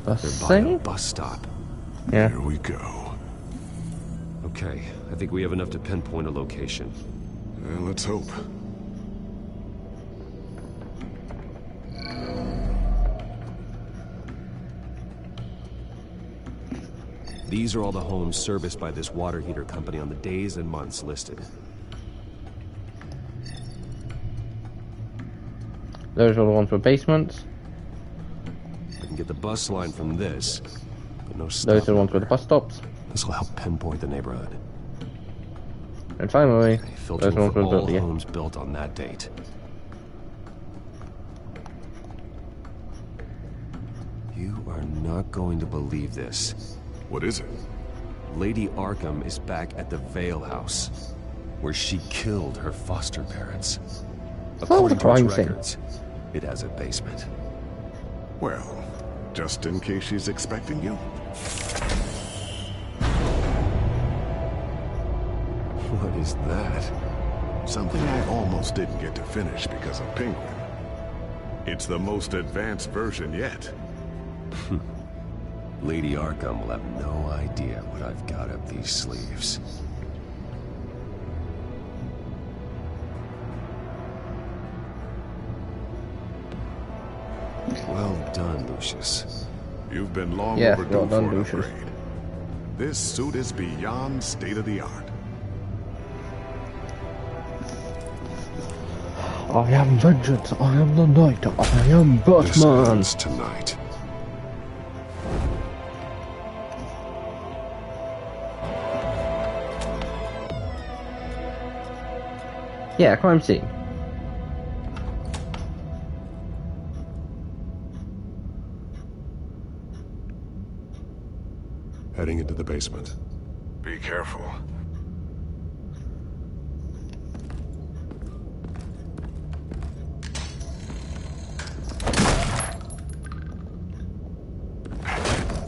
Bus They're by a thing? bus stop. Yeah. Here we go. Okay, I think we have enough to pinpoint a location. Let's hope. These are all the homes serviced by this water heater company on the days and months listed. Those are the ones with basements. I can get the bus line from this, but no stop. Those are the ones with the bus stops. This will help pinpoint the neighborhood. And finally, Filtering those ones for with all the homes built on that date. You are not going to believe this. What is it? Lady Arkham is back at the Vale House, where she killed her foster parents. According to its records, it has a basement. Well, just in case she's expecting you. What is that? Something I almost didn't get to finish because of Penguin. It's the most advanced version yet. Lady Arkham will have no idea what I've got up these sleeves. Well done, Lucius. You've been long Yeah, overdue well done, for an Lucius. upgrade. This suit is beyond state-of-the-art. I am vengeance, I am the knight, I am Batman. This ends tonight. Yeah, crime scene. Heading into the basement. Be careful.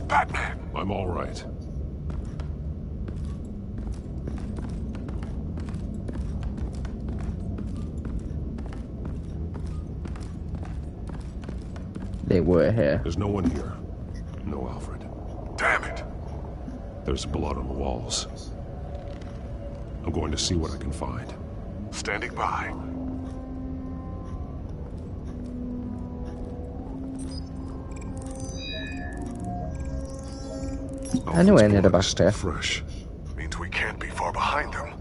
Batman! I'm all right. They were here. There's no one here. No Alfred. Damn it! There's blood on the walls. I'm going to see what I can find. Standing by. I knew I needed a back there. Fresh. Means we can't be far behind them.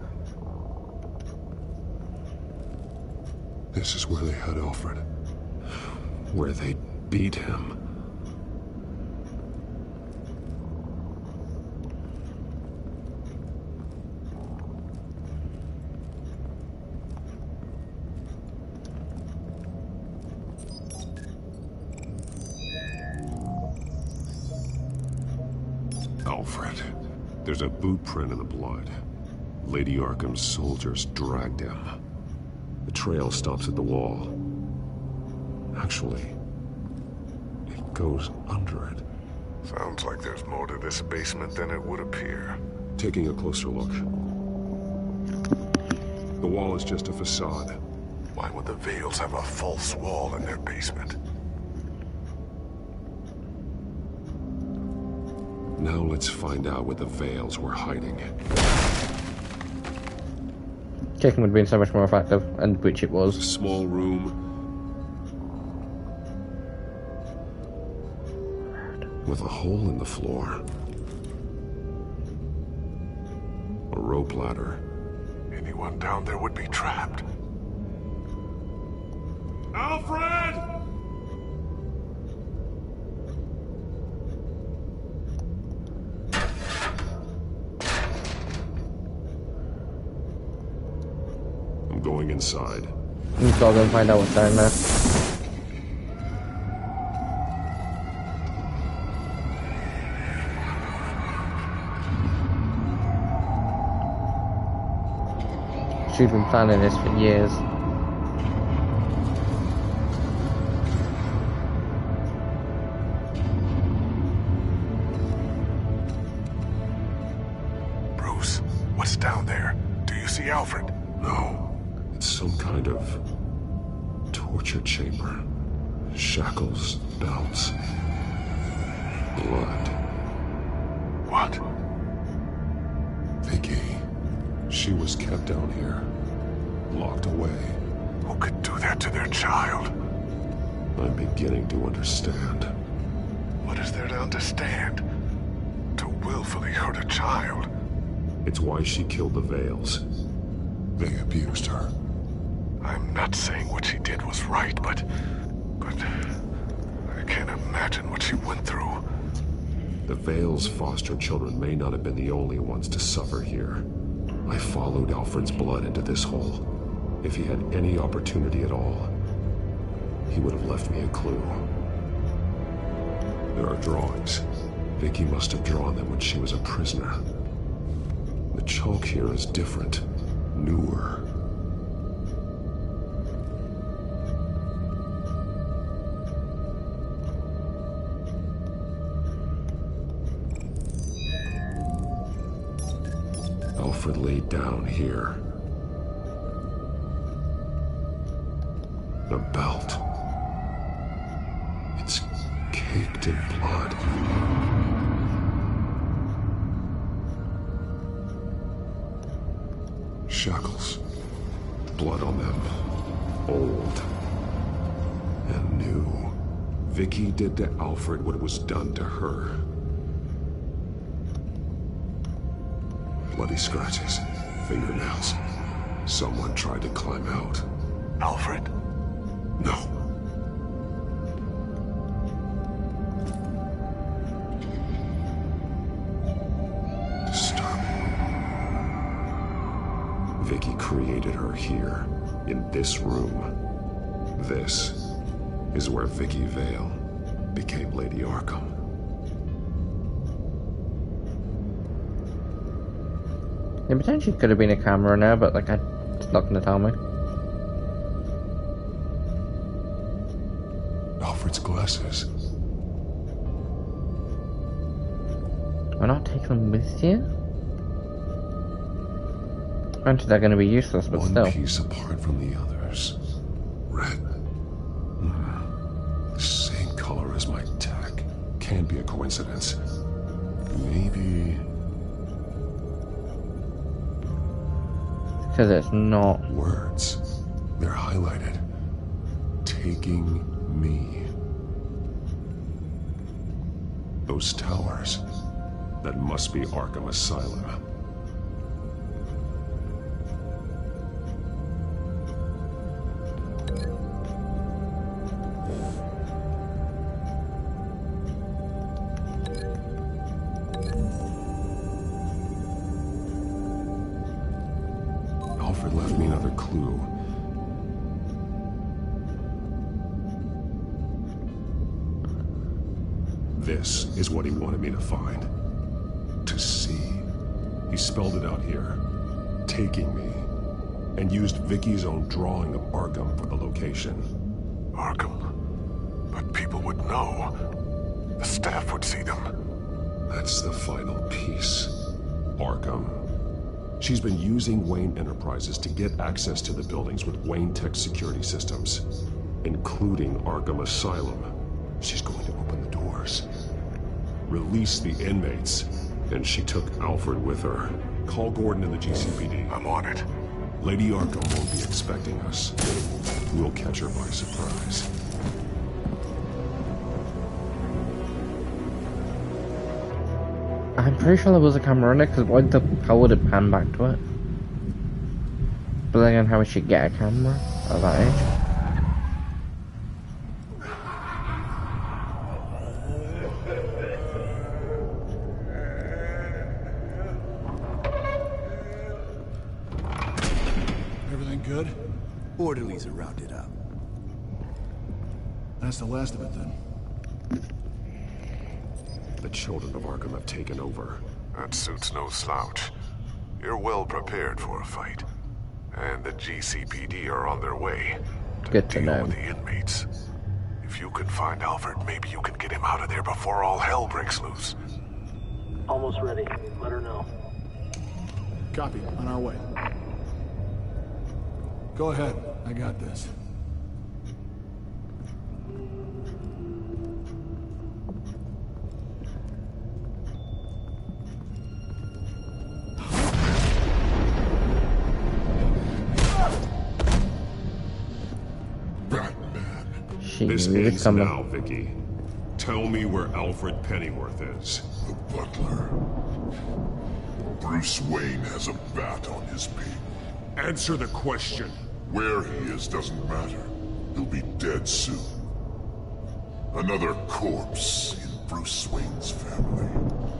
This is where they had Alfred. Where they beat him. Alfred. There's a boot print in the blood. Lady Arkham's soldiers dragged him. The trail stops at the wall. Actually, it goes under it. Sounds like there's more to this basement than it would appear. Taking a closer look. The wall is just a facade. Why would the Vales have a false wall in their basement? Now let's find out where the Vales were hiding. Kicking would have been so much more effective, and which it was. A small room with a hole in the floor. A rope ladder. Anyone down there would be trapped. Alfred! I'm going inside. Let's go and find out what's down there. She's been planning this for years. Bruce, what's down there? Do you see Alfred? No. It's some kind of torture chamber. Shackles, belts, blood. What? Vicky. She was kept down here, locked away. Who could do that to their child? I'm beginning to understand. What is there to understand? To willfully hurt a child? It's why she killed the Vales. They abused her. I'm not saying what she did was right, but I can't imagine what she went through. The Vales' foster children may not have been the only ones to suffer here. I followed Alfred's blood into this hole. If he had any opportunity at all, he would have left me a clue. There are drawings. Vicky must have drawn them when she was a prisoner. The chalk here is different, newer. Alfred laid down here. A belt. It's caked in blood. Shackles. Blood on them. Old. And new. Vicky did to Alfred what was done to her. Bloody scratches, fingernails. Someone tried to climb out. Alfred? No. Disturbing. Vicky created her here, in this room. This is where Vicky Vale became Lady Arkham. There potentially could have been a camera now, but like, it's not gonna tell me. Alfred's glasses. Why not take them with you? Granted, they're gonna be useless, but still. One piece apart from the others. Red. Same color as my tech. Can't be a coincidence. Maybe... Because it's not. Words. They're highlighted. Taking me. Those towers. That must be Arkham Asylum. Alfred left me another clue. This is what he wanted me to find. To see. He spelled it out here. Taking me. And used Vicky's own drawing of Arkham for the location. Arkham? But people would know. The staff would see them. That's the final piece. Arkham. She's been using Wayne Enterprises to get access to the buildings with Wayne Tech security systems, including Arkham Asylum. She's going to open the doors, release the inmates, and she took Alfred with her. Call Gordon and the GCPD. I'm on it. Lady Arkham won't be expecting us. We'll catch her by surprise. I'm pretty sure there was a camera on it, because how would it pan back to it? But then again, how would she get a camera at that age? Everything good? Orderlies are rounded up. That's the last of it then. The children of Arkham have taken over. That suit's no slouch. You're well prepared for a fight. And the GCPD are on their way Good to deal know. with the inmates. If you can find Alfred, maybe you can get him out of there before all hell breaks loose. Almost ready. Let her know. Copy. On our way. Go ahead. I got this. This ends now, Vicky. Tell me where Alfred Pennyworth is. The butler. Bruce Wayne has a bat on his people. Answer the question. Where he is doesn't matter. He'll be dead soon. Another corpse in Bruce Wayne's family.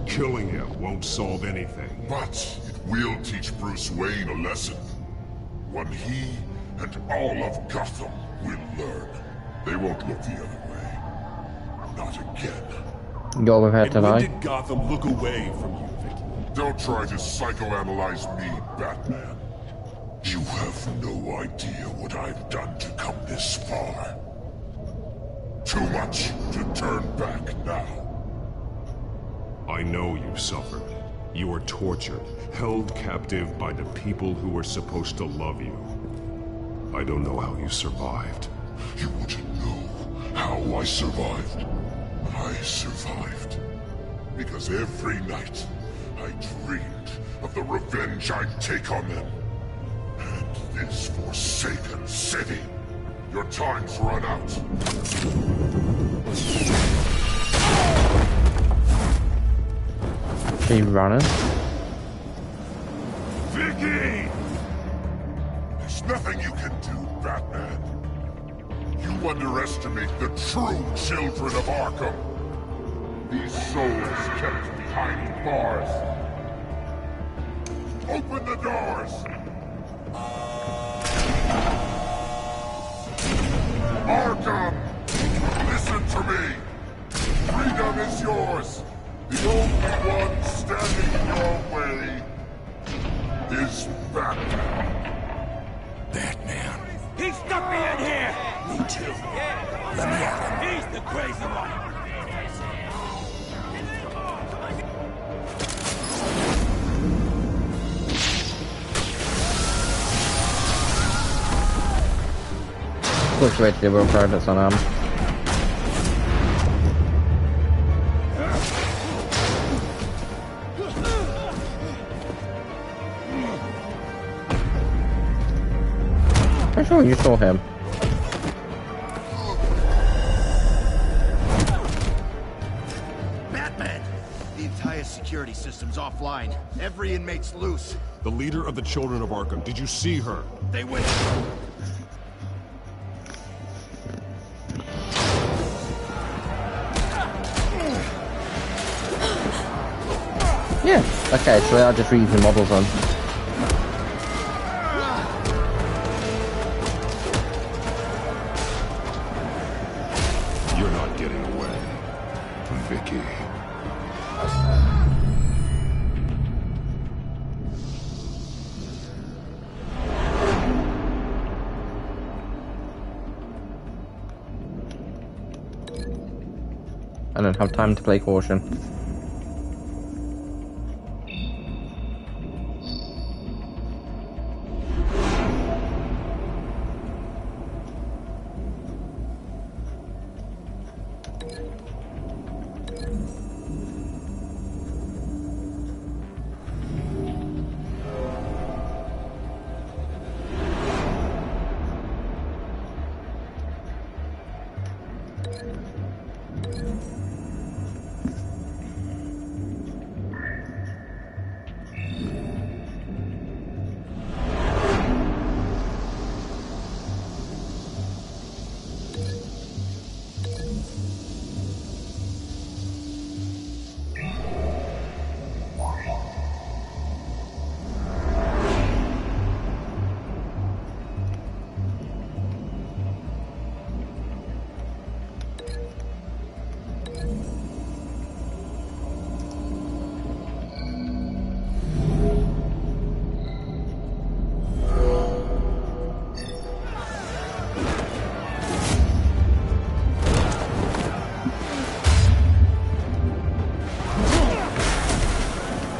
Killing him won't solve anything. But it will teach Bruce Wayne a lesson. One he and all of Gotham will learn. They won't look the other way. Not again. Go over And when tonight. did Gotham look away from you, Vicky? Don't try to psychoanalyze me, Batman. You have no idea what I've done to come this far. Too much to turn back now. I know you suffered. You were tortured, held captive by the people who were supposed to love you. I don't know how you survived. You wouldn't know how I survived. I survived because every night I dreamed of the revenge I'd take on them. And this forsaken city. Your time's run out. She running? Vicky! There's nothing you can do, Batman. You underestimate the true children of Arkham. These souls kept behind bars. Open the doors! Arkham! Listen to me! Freedom is yours! The only one standing in your way is Batman. Batman. He stuck me in here! Me too. Let me at him. He's the crazy one! Looks right to the world products on arm. Pretty sure you saw him. Batman! The entire security system's offline. Every inmate's loose. The leader of the Children of Arkham, did you see her? They went... Yeah, okay, so they are just reusing models on. You're not getting away, Vicky. I don't have time to play caution.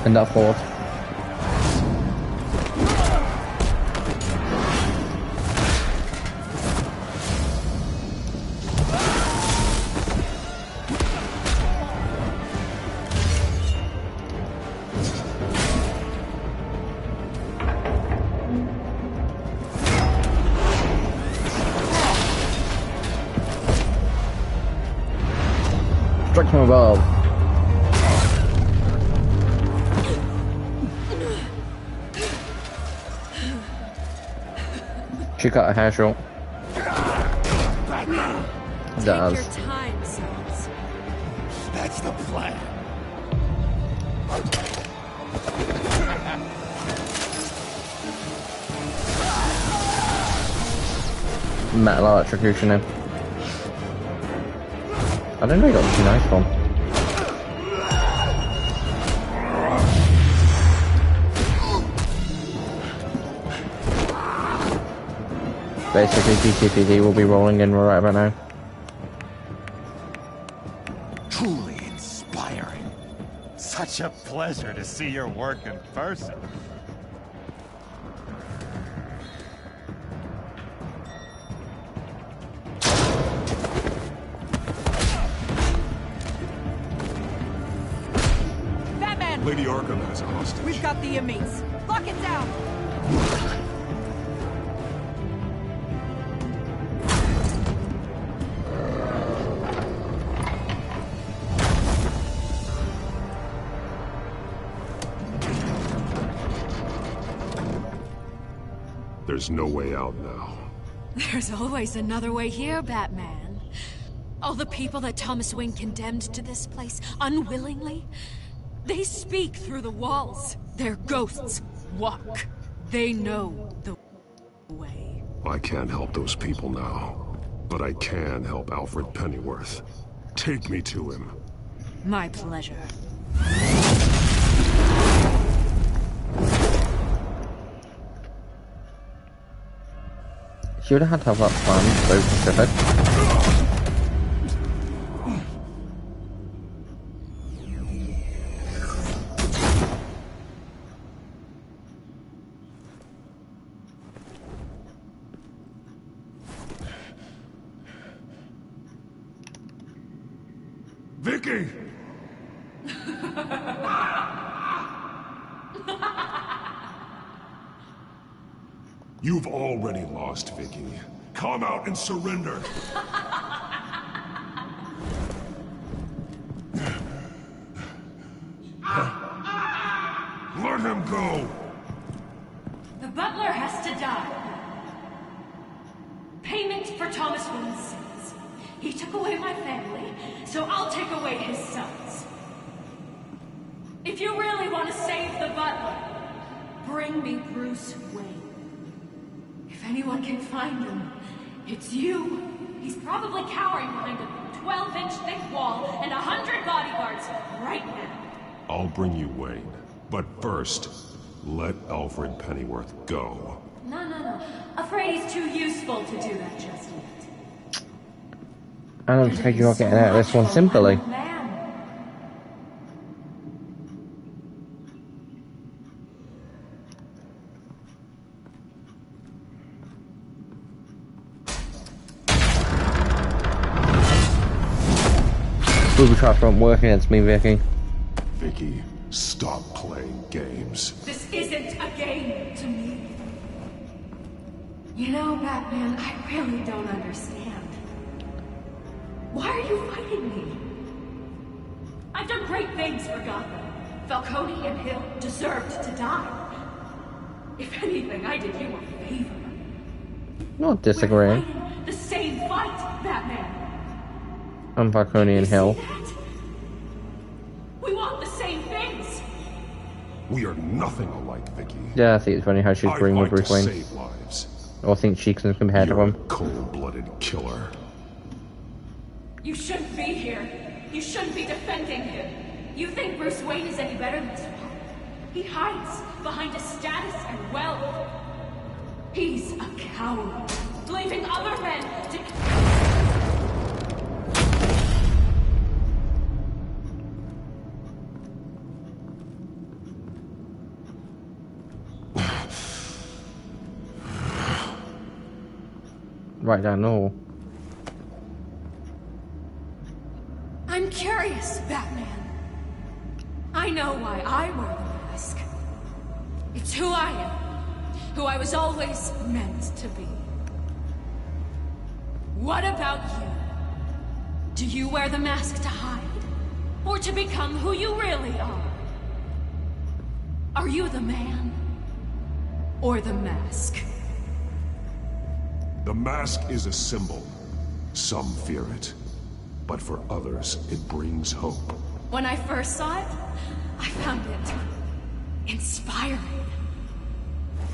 And that forward. Struck him above. She got a hair short. Does. Take your time, Sons. That's the plan. Metal electrocution him. I don't know, he got a nice one. Basically, GCPD will be rolling in right about now. Truly inspiring. Such a pleasure to see your work in person. Batman! Lady Arkham has a hostage. We've got the inmates. Lock it down! There's no way out now. There's always another way here, Batman. All the people that Thomas Wayne condemned to this place, unwillingly, they speak through the walls. Their ghosts walk. They know the way. I can't help those people now, but I can help Alfred Pennyworth. Take me to him. My pleasure. She would have had to have that plan so specific. Vicky! You've already lost, Vicky. Come out and surrender. Let him go! The butler has to die. Payment for Thomas Wayne's sins. He took away my family, so I'll take away his sons. If you really want to save the butler, bring me Bruce Wayne. If anyone can find him, it's you. He's probably cowering behind a 12-inch thick wall and 100 bodyguards right now. I'll bring you Wayne. But first, let Alfred Pennyworth go. No. Afraid he's too useful to do that just yet. I don't think you're getting out of this one simply. Booby traps won't work against me, Vicky. Vicky, stop playing games. This isn't a game to me. You know, Batman, I really don't understand. Why are you fighting me? I've done great things for Gotham. Falcone and Hill deserved to die. If anything, I did you a favor. Not disagreeing. We're fighting the same fight, Batman. I'm Falcone and Hill. We want the same things. We are nothing alike, Vicky. Yeah, I think it's funny how she's agreeing with Bruce Wayne. Save lives. Or think she can compare to him. Cold-blooded killer. You shouldn't be here. You shouldn't be defending him. You think Bruce Wayne is any better than Spawn? He hides behind his status and wealth. He's a coward, leaving other men to... Right, I know. I'm curious, Batman. I know why I wear the mask. It's who I am. Who I was always meant to be. What about you? Do you wear the mask to hide? Or to become who you really are? Are you the man? Or the mask? The mask is a symbol. Some fear it. But for others, it brings hope. When I first saw it, I found it inspiring.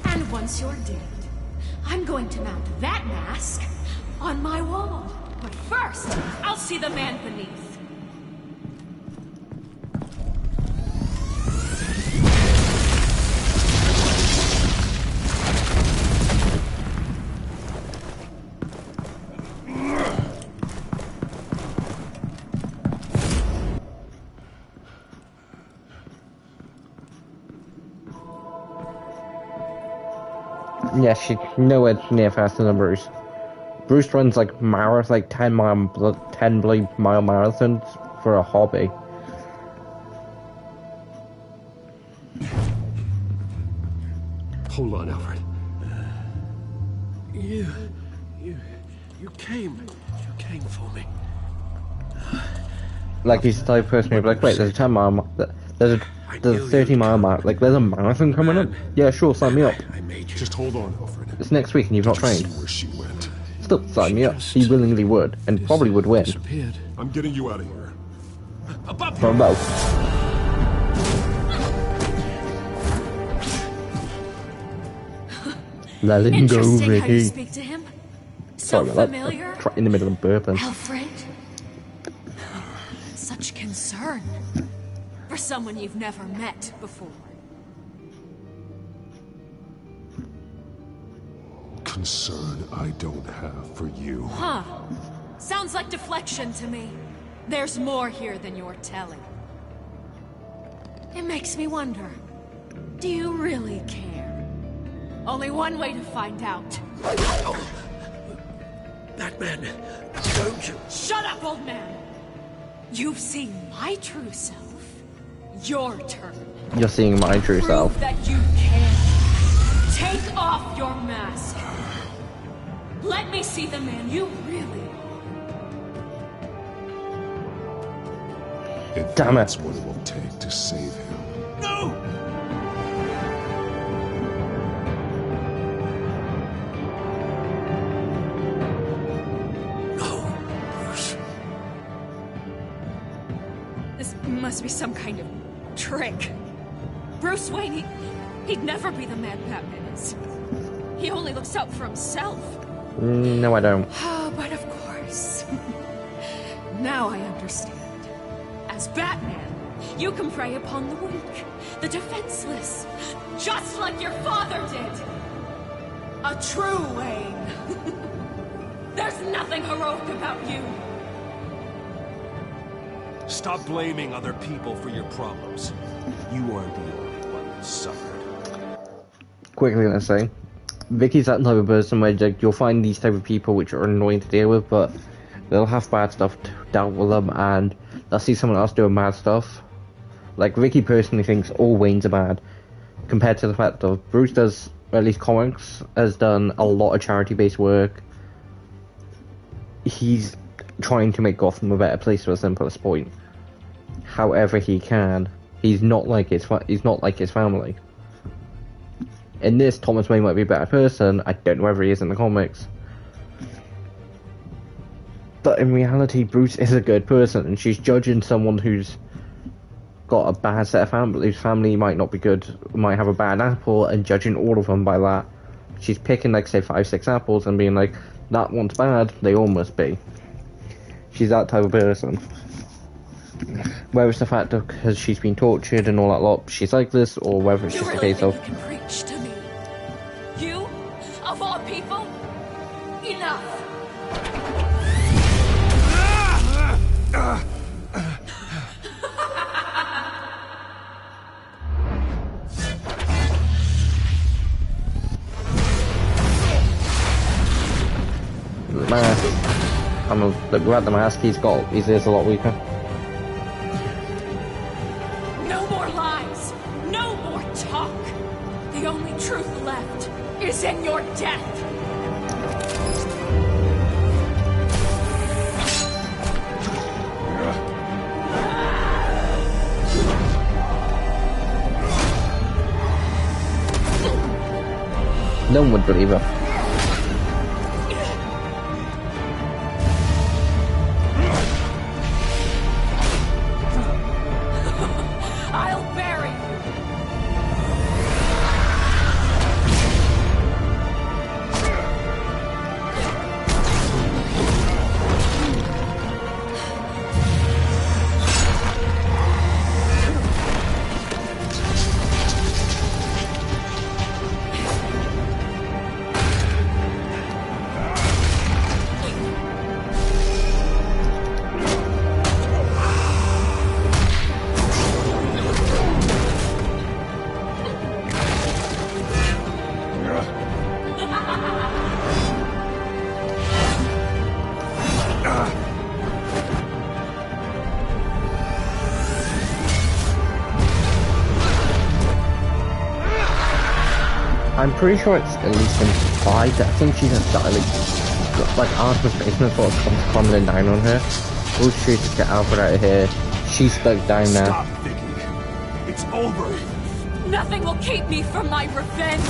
And once you're dead, I'm going to mount that mask on my wall. But first, I'll see the man beneath. Yeah, she's nowhere near faster than Bruce. Bruce runs like 10 mile marathons for a hobby. Hold on, Alfred. You came for me. Like he's the type of person who'd be like, wait, there's a 10 mile, there's a 30 mile mark, like there's a marathon coming up? Yeah, sure, sign me up. Just hold on, Alfred. It's next week and you've not trained. See where she went. Still, sign me up. He willingly would, and probably would win. I'm getting you out of here. From both. Let him go, Interesting how you Ricky. speak to him. So Sorry about familiar. that. In the middle of burping. Alfred? Such concern for someone you've never met before. Concern I don't have for you. Huh. Sounds like deflection to me. There's more here than you're telling. It makes me wonder, do you really care? Only one way to find out. Batman, don't you... Shut up, old man! You've seen my true self. Your turn. You're seeing my true self. Prove that you care. Take off your mask. Let me see the man you really are. If Damn it. that's what it will take to save him. No! This must be some kind of trick. Bruce Wayne, he'd never be the man Batman is. He only looks out for himself. No, I don't. Oh, but of course. Now I understand. As Batman, you can prey upon the weak, the defenseless, just like your father did. A true Wayne. There's nothing heroic about you. Stop blaming other people for your problems. You aren't the only one that suffered. Quickly, let's say, Vicky's that type of person where like, you'll find these type of people which are annoying to deal with, but they'll have bad stuff dealt with them, and they'll see someone else doing bad stuff. Like, Vicky personally thinks all Waynes are bad, compared to the fact that Bruce does, at least comics, has done a lot of charity-based work. He's trying to make Gotham a better place for the simplest point. However he can. He's not like his family. In this, Thomas Wayne might be a better person. I don't know whether he is in the comics. But in reality, Bruce is a good person, and she's judging someone who's got a bad set of family, whose family might not be good, might have a bad apple, and judging all of them by that. She's picking, like, say, 5-6 apples and being like, that one's bad, they all must be. She's that type of person. Whether it's the fact that because she's been tortured and all that lot, she's like this, or whether it's just a case of... You can preach to me? You? Of all people? Enough! Without the mask, he is a lot weaker. No more lies! No more talk! The only truth left is in your death! No one would believe her. I'll bury you! I'm pretty sure it's at least implied that I think she's a like Arthur's basement sort of comes crumbling down on her. Oh shoot, just get Alfred out of here. She's stuck down now. Stop, Vicky. It's over. Nothing will keep me from my revenge!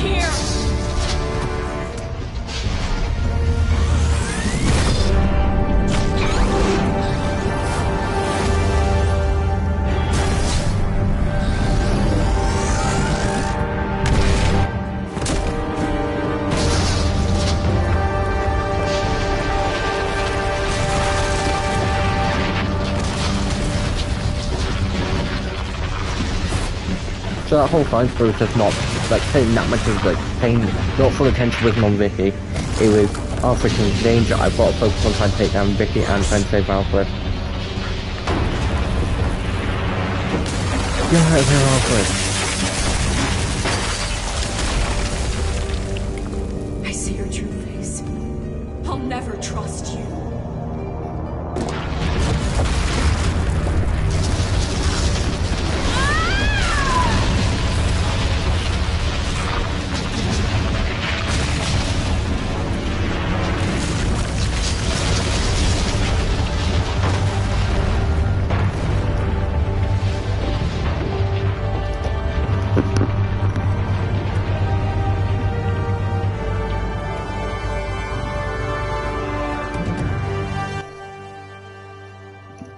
here! So that whole time Bruce was not like paying that much of like paying not full attention wasn't on Vicky. It was Alfred's in danger. I've got to focus on trying to take down Vicky and trying to save Alfred. Get out of here, Alfred. I see your true face. I'll never trust you.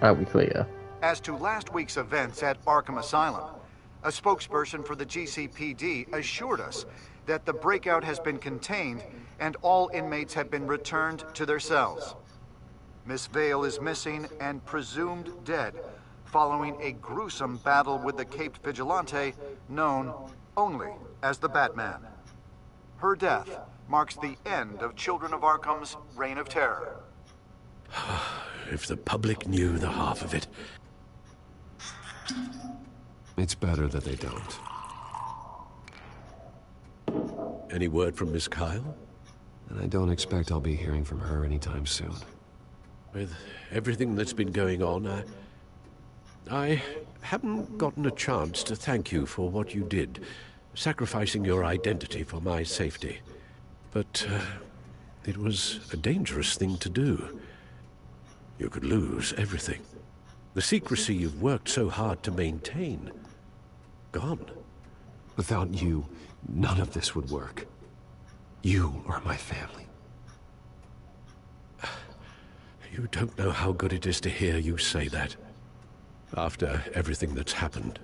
Are we clear? As to last week's events at Arkham Asylum, a spokesperson for the GCPD assured us that the breakout has been contained and all inmates have been returned to their cells. Miss Vale is missing and presumed dead following a gruesome battle with the caped vigilante known only as the Batman. Her death marks the end of Children of Arkham's reign of terror. If the public knew the half of it. It's better that they don't. Any word from Miss Kyle? And I don't expect I'll be hearing from her anytime soon. With everything that's been going on, I haven't gotten a chance to thank you for what you did, sacrificing your identity for my safety. But it was a dangerous thing to do. You could lose everything. The secrecy you've worked so hard to maintain. Gone. Without you, none of this would work. You are my family. You don't know how good it is to hear you say that. After everything that's happened.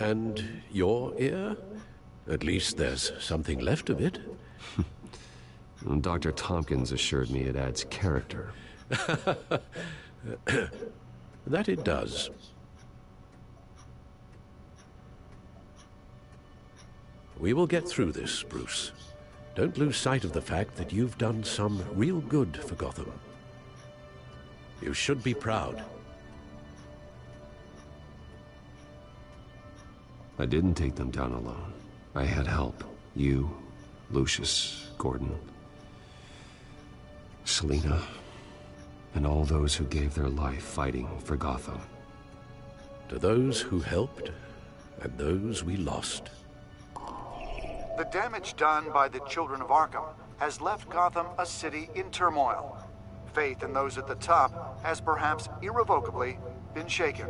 And your ear? At least there's something left of it. Dr. Tompkins assured me it adds character. That it does. We will get through this, Bruce. Don't lose sight of the fact that you've done some real good for Gotham. You should be proud. I didn't take them down alone. I had help. You, Lucius, Gordon, Selina, and all those who gave their life fighting for Gotham. To those who helped, and those we lost. The damage done by the Children of Arkham has left Gotham a city in turmoil. Faith in those at the top has perhaps irrevocably been shaken.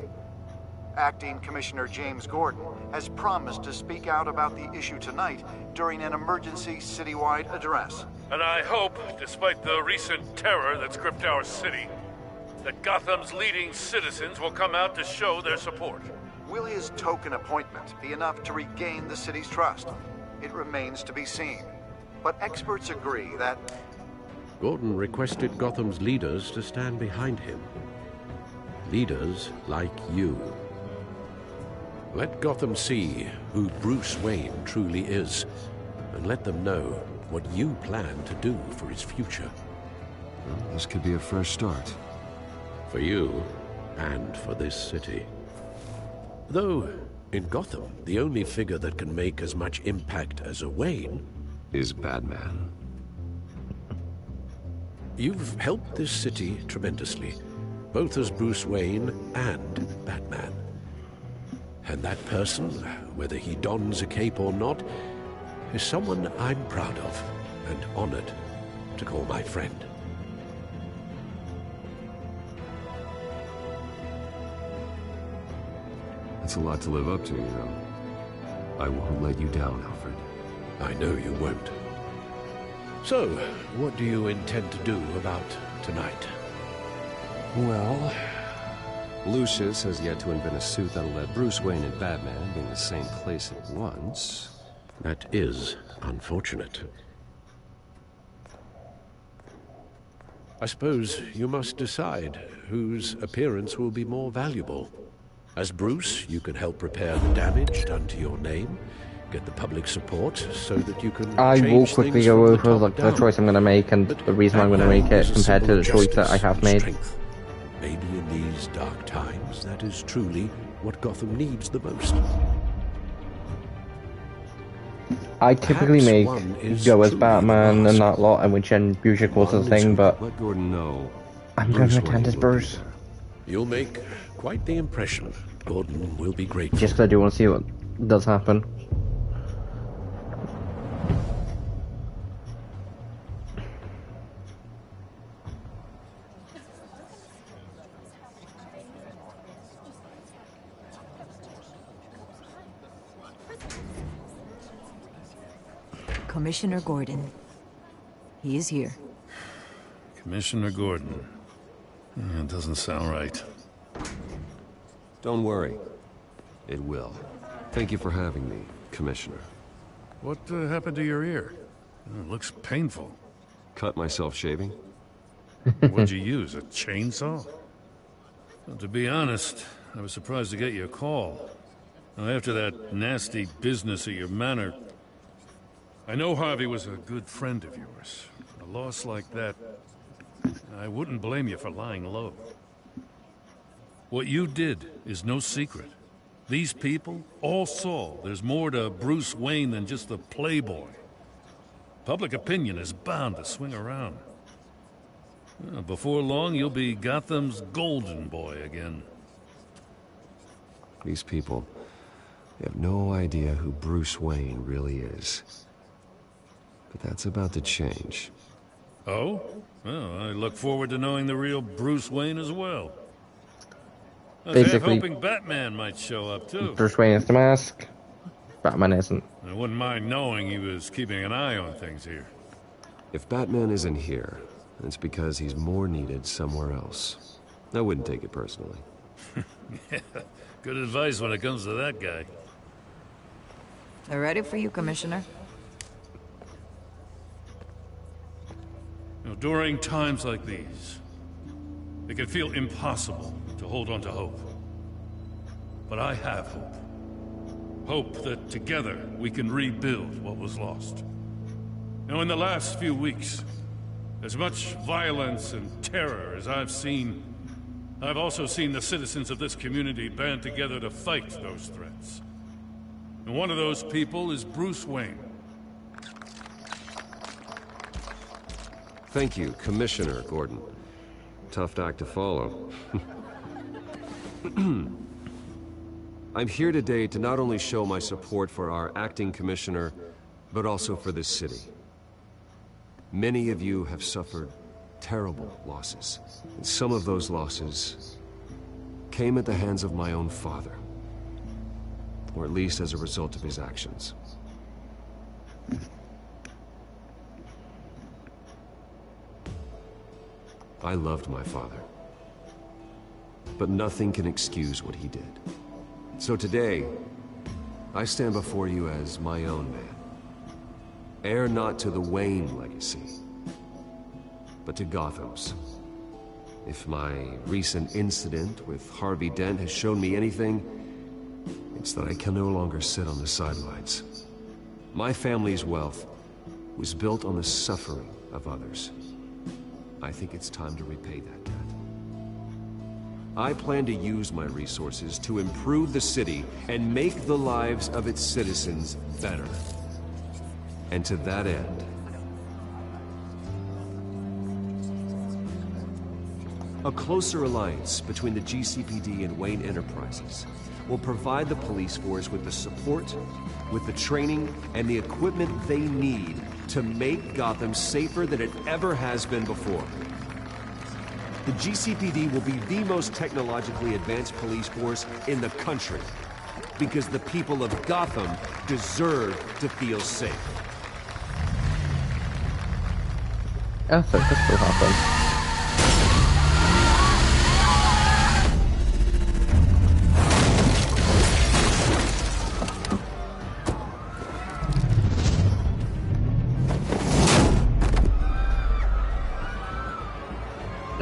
Acting Commissioner James Gordon has promised to speak out about the issue tonight during an emergency citywide address. And I hope, despite the recent terror that's gripped our city, that Gotham's leading citizens will come out to show their support. Will his token appointment be enough to regain the city's trust? It remains to be seen. But experts agree that Gordon requested Gotham's leaders to stand behind him. Leaders like you. Let Gotham see who Bruce Wayne truly is, and let them know what you plan to do for his future. Well, this could be a fresh start. For you, and for this city. Though, in Gotham, the only figure that can make as much impact as a Wayne is Batman. You've helped this city tremendously, both as Bruce Wayne and Batman. And that person, whether he dons a cape or not, is someone I'm proud of and honored to call my friend. That's a lot to live up to, you know. I won't let you down, Alfred. I know you won't. So, what do you intend to do about tonight? Well, Lucius has yet to invent a suit that'll let Bruce Wayne and Batman be in the same place at once. That is unfortunate. I suppose you must decide whose appearance will be more valuable. As Bruce, you can help repair the damage done to your name, get the public support so that you can I will change quickly things go from the over top the down. choice I'm going to make and the reason I'm going to make it compared to the choice that I have made. Strength. Maybe in these dark times, that is truly what Gotham needs the most. I typically Perhaps make one is go as truly Batman the and mask. that lot, and which usually causes a One is thing, who but can Let Gordon know. I'm going to attend as Bruce. You'll make quite the impression. Gordon will be grateful. Just 'cause I do want to see what does happen. Commissioner Gordon. He is here. Commissioner Gordon. It doesn't sound right. Don't worry. It will. Thank you for having me, Commissioner. What happened to your ear? It looks painful. Cut myself shaving? What'd you use, a chainsaw? Well, to be honest, I was surprised to get your call. Now, after that nasty business at your manor, I know Harvey was a good friend of yours. A loss like that, I wouldn't blame you for lying low. What you did is no secret. These people all saw there's more to Bruce Wayne than just the playboy. Public opinion is bound to swing around. Before long, you'll be Gotham's golden boy again. These people, they have no idea who Bruce Wayne really is. But that's about to change. Oh? Well, I look forward to knowing the real Bruce Wayne as well. I was half Basically, hoping Batman might show up, too. Bruce Wayne is the mask, Batman isn't. I wouldn't mind knowing he was keeping an eye on things here. If Batman isn't here, it's because he's more needed somewhere else. I wouldn't take it personally. Yeah, good advice when it comes to that guy. They're ready for you, Commissioner. During times like these, it can feel impossible to hold on to hope. But I have hope. Hope that together we can rebuild what was lost. Now, in the last few weeks, as much violence and terror as I've seen, I've also seen the citizens of this community band together to fight those threats. And one of those people is Bruce Wayne. Thank you, Commissioner Gordon. Tough act to follow. I'm here today to not only show my support for our acting commissioner, but also for this city. Many of you have suffered terrible losses. And some of those losses came at the hands of my own father. Or at least as a result of his actions. I loved my father. But nothing can excuse what he did. So today, I stand before you as my own man. Heir not to the Wayne legacy, but to Gotham's. If my recent incident with Harvey Dent has shown me anything, it's that I can no longer sit on the sidelines. My family's wealth was built on the suffering of others. I think it's time to repay that debt. I plan to use my resources to improve the city and make the lives of its citizens better. And to that end, a closer alliance between the GCPD and Wayne Enterprises will provide the police force with the support, with the training, and the equipment they need to make Gotham safer than it ever has been before. The GCPD will be the most technologically advanced police force in the country, because the people of Gotham deserve to feel safe. Oh, so it does still happen.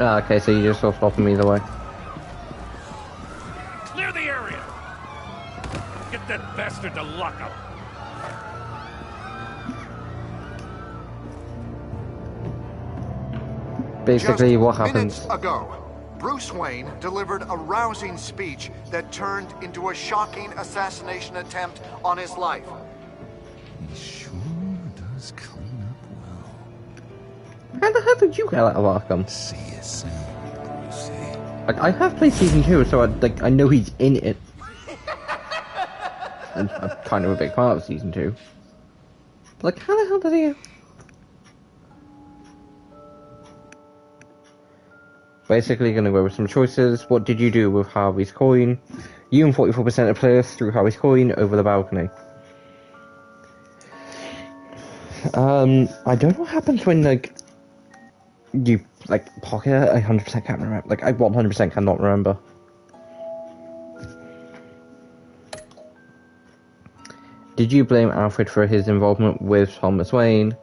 Ah, okay, so you just sort of stop him either way. Clear the area! Get that bastard to lock up! Basically, Just what happens... minutes ago, Bruce Wayne delivered a rousing speech that turned into a shocking assassination attempt on his life. He sure does clean up well. How the hell did you get out of Arkham? See you soon, Brucey. Like, I have played Season 2, so I know he's in it. And I'm kind of a big part of Season 2. Like, how the hell did he... Basically, gonna go over some choices. What did you do with Harvey's coin? You and 44% of players threw Harvey's coin over the balcony. I don't know what happens when, like, you, like, pocket it. I 100% can't remember. Like, I 100% cannot remember. Did you blame Alfred for his involvement with Thomas Wayne?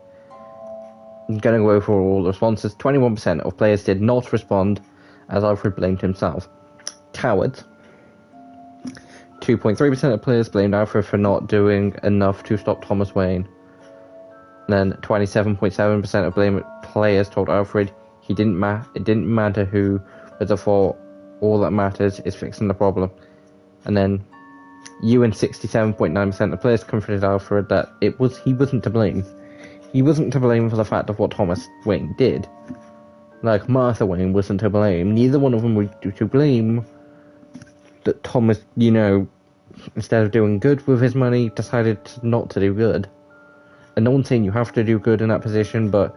I'm gonna go over all the responses. 21% of players did not respond, as Alfred blamed himself. Cowards. 2.3% of players blamed Alfred for not doing enough to stop Thomas Wayne. Then 27.7% of players told Alfred it didn't matter who was at fault. All that matters is fixing the problem. And then you and 67.9% of players comforted Alfred that he wasn't to blame. He wasn't to blame for the fact of what Thomas Wayne did. Like, Martha Wayne wasn't to blame. Neither one of them were to blame that Thomas, you know, instead of doing good with his money, decided not to do good. And no one's saying you have to do good in that position, but,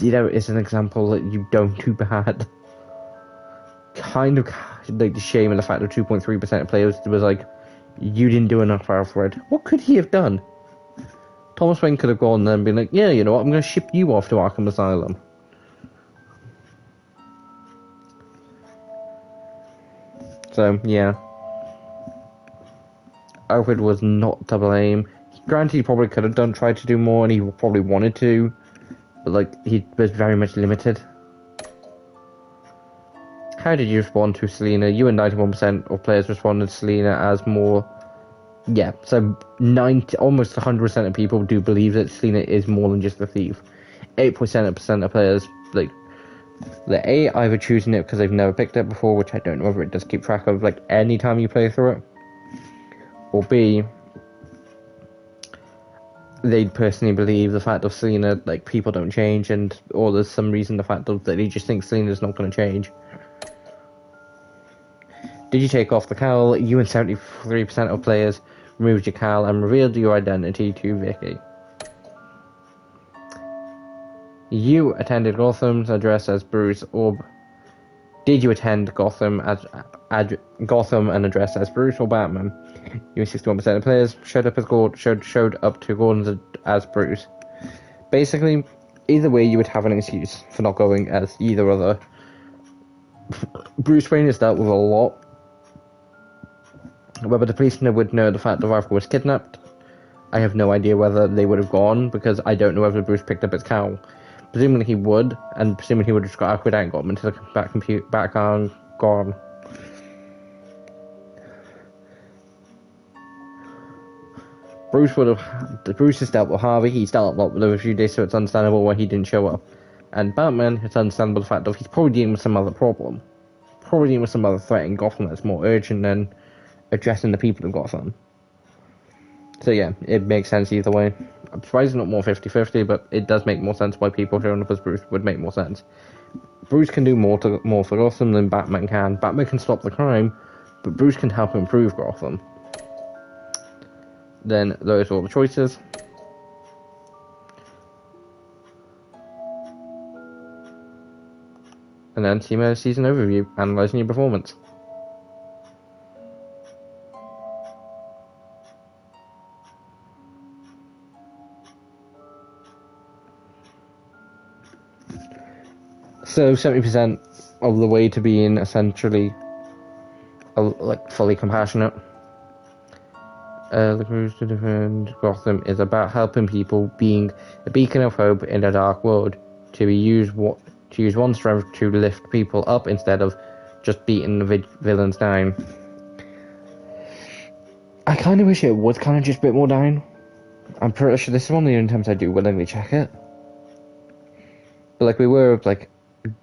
you know, it's an example that you don't do bad. Kind of, like, the shame in the fact that 2.3% of players was like, you didn't do enough, Alfred. What could he have done? Thomas Wayne could have gone there and been like, yeah, you know what, I'm going to ship you off to Arkham Asylum. So, yeah. Alfred was not to blame. Granted, he probably could have tried to do more, and he probably wanted to, but, like, he was very much limited. How did you respond to Selina? You and 91% of players responded to Selina as more... Yeah, so almost 100% of people do believe that Selina is more than just a thief. 8% of players, like, they're A, either choosing it because they've never picked it before, which I don't know whether it does keep track of, like, any time you play through it. Or B, they personally believe the fact of Selina, like, people don't change, or there's some reason the fact of that they just think Selina's not going to change. Did you take off the cowl? You and 73% of players removed your cowl and revealed your identity to Vicky. You attended Gotham's address as Bruce, or did you attend Gotham and address as Bruce or Batman? You and 61% of players showed up to Gordon's as Bruce. Basically, either way, you would have an excuse for not going as either other. Bruce Wayne has dealt with a lot. Whether the police would know the fact that Alfred was kidnapped, I have no idea whether they would have gone, because I don't know whether Bruce picked up his cowl. Presumably he would, and presumably he would have just got Alfred out and got him into the back on gone. Bruce has dealt with Harvey, he's dealt a lot with him a few days, so it's understandable why he didn't show up. And Batman, it's understandable the fact that he's probably dealing with some other problem. Probably dealing with some other threat in Gotham that's more urgent than addressing the people of Gotham. So yeah, it makes sense either way. I'm surprised it's not more 50-50, but it does make more sense why people showing up as Bruce would make more sense. Bruce can do more for Gotham than Batman can. Batman can stop the crime, but Bruce can help improve Gotham. Then those are all the choices. And then season overview, analysing your performance. So 70% of the way to being essentially like fully compassionate. The cruise to defend Gotham is about helping people, being a beacon of hope in a dark world. To use one's strength to lift people up instead of just beating the villains down. I kind of wish it was kind of just a bit more down. I'm pretty sure this is one of the only times I do willingly check it. But like we were like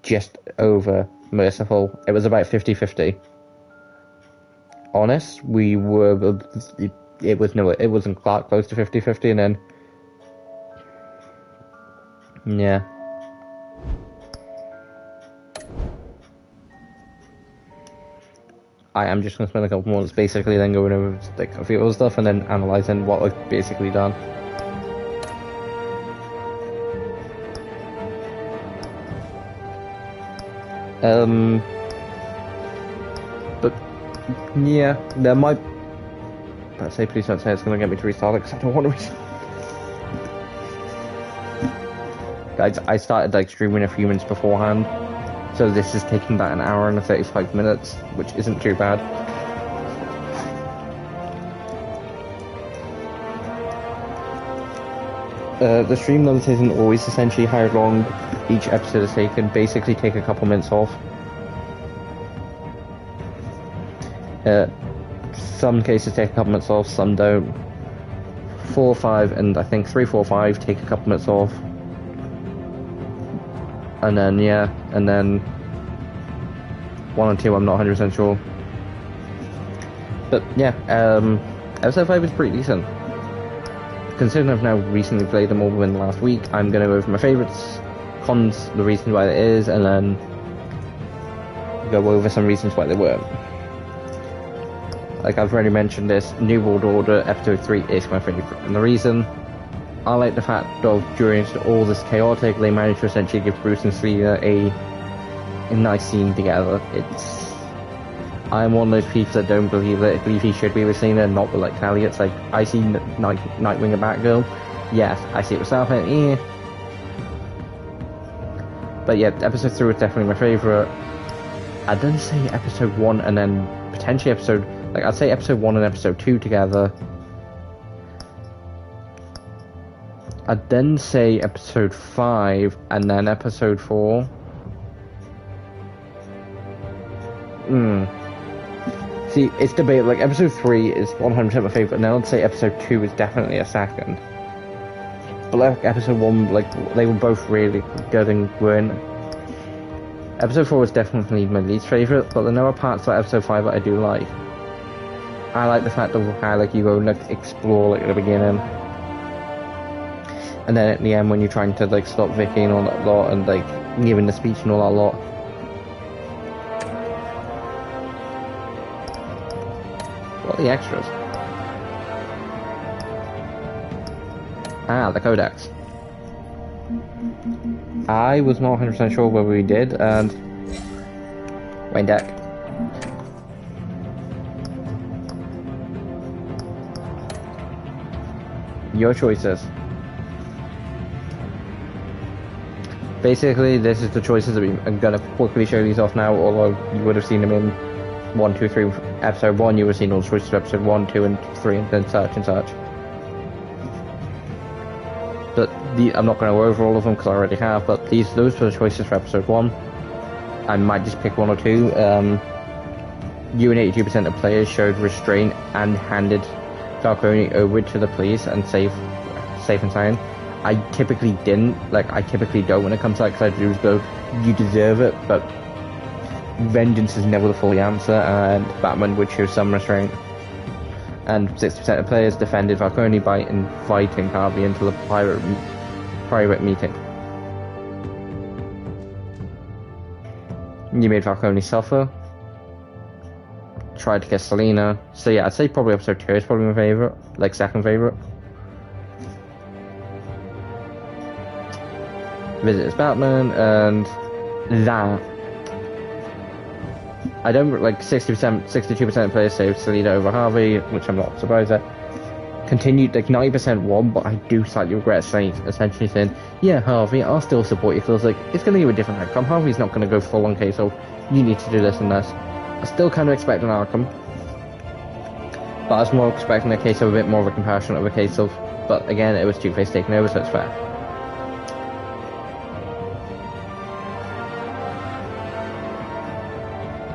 just over merciful. It was about 50-50. Honest, we were. It wasn't quite close to 50-50, and then yeah. I am just going to spend a couple months basically then going over like a few other stuff and then analysing what I've basically done. But yeah, there might. Let's say, please don't say it's going to get me to restart it because I don't want to restart. Guys, I started like streaming a few minutes beforehand. So this is taking about an hour and 35 minutes, which isn't too bad. The stream limit isn't always essentially how long each episode is taken. Basically take a couple minutes off. Some cases take a couple minutes off, some don't. 4, 5, and I think 3, 4, 5 take a couple minutes off. And then, yeah, and then 1 and 2 I'm not 100% sure. But yeah, episode 5 is pretty decent. Considering I've now recently played them all within the last week, I'm going to go over my favourites, cons, the reasons why it is, and then go over some reasons why they weren't. Like I've already mentioned this, New World Order Episode 3 is my favourite, and the reason, I like the fact of during all this chaotic, they managed to essentially give Bruce and Selina a nice scene together. I'm one of those people that don't believe he should be with Selina and not with like Callie. It's like, I see Nightwing and Batgirl, yes, I see it with Starfire, yeah. But yeah, Episode 3 was definitely my favourite. I'd then say Episode 1 and then potentially I'd say Episode 1 and Episode 2 together. I'd then say Episode 5 and then Episode 4. See, it's debatable. Like, Episode 3 is 100% my favourite, and then I'd say Episode 2 is definitely a second. But like Episode 1, like, they were both really good and great. Episode 4 is definitely my least favourite, but there are parts of Episode 5 that I do like. I like the fact of how, like, you go and, like, explore, like, at the beginning. And then at the end when you're trying to, like, stop Vicky and all that lot, and, like, giving the speech and all that lot. What are the extras? Ah, the Codex. I was not 100% sure whether we did, and Wayne deck. Your choices. Basically, this is the choices that I'm gonna quickly show these off now, although you would have seen them in 1, 2, 3, episode 1, you would have seen all the choices for episode 1, 2, and 3, and then such and such. But I'm not going to go over all of them because I already have, but those were the choices for episode 1. I might just pick 1 or 2. You and 82% of players showed restraint and handed Falcone over to the police and safe and sound. I typically didn't. Like, I typically don't when it comes to that, because I do go, you deserve it, but vengeance is never the full answer, and Batman would show some restraint. And 60% of players defended Falcone by inviting Harvey into the private meeting. You made Falcone suffer. Tried to kiss Selina. So yeah, I'd say probably episode 2 is probably my favourite. Like, second favourite. Visit as Batman, and that. I don't like 60%, 62% of players saved Selina over Harvey, which I'm not surprised at. continued, like 90% won, but I do slightly regret saying, essentially saying, yeah, Harvey, I'll still support you, because like, it's going to give a different outcome. Harvey's not going to go full on case of, you need to do this and this. I still kind of expect an outcome, but I was more expecting a case of a bit more of a comparison of a case of, but again, it was Two-Face taking over, so it's fair.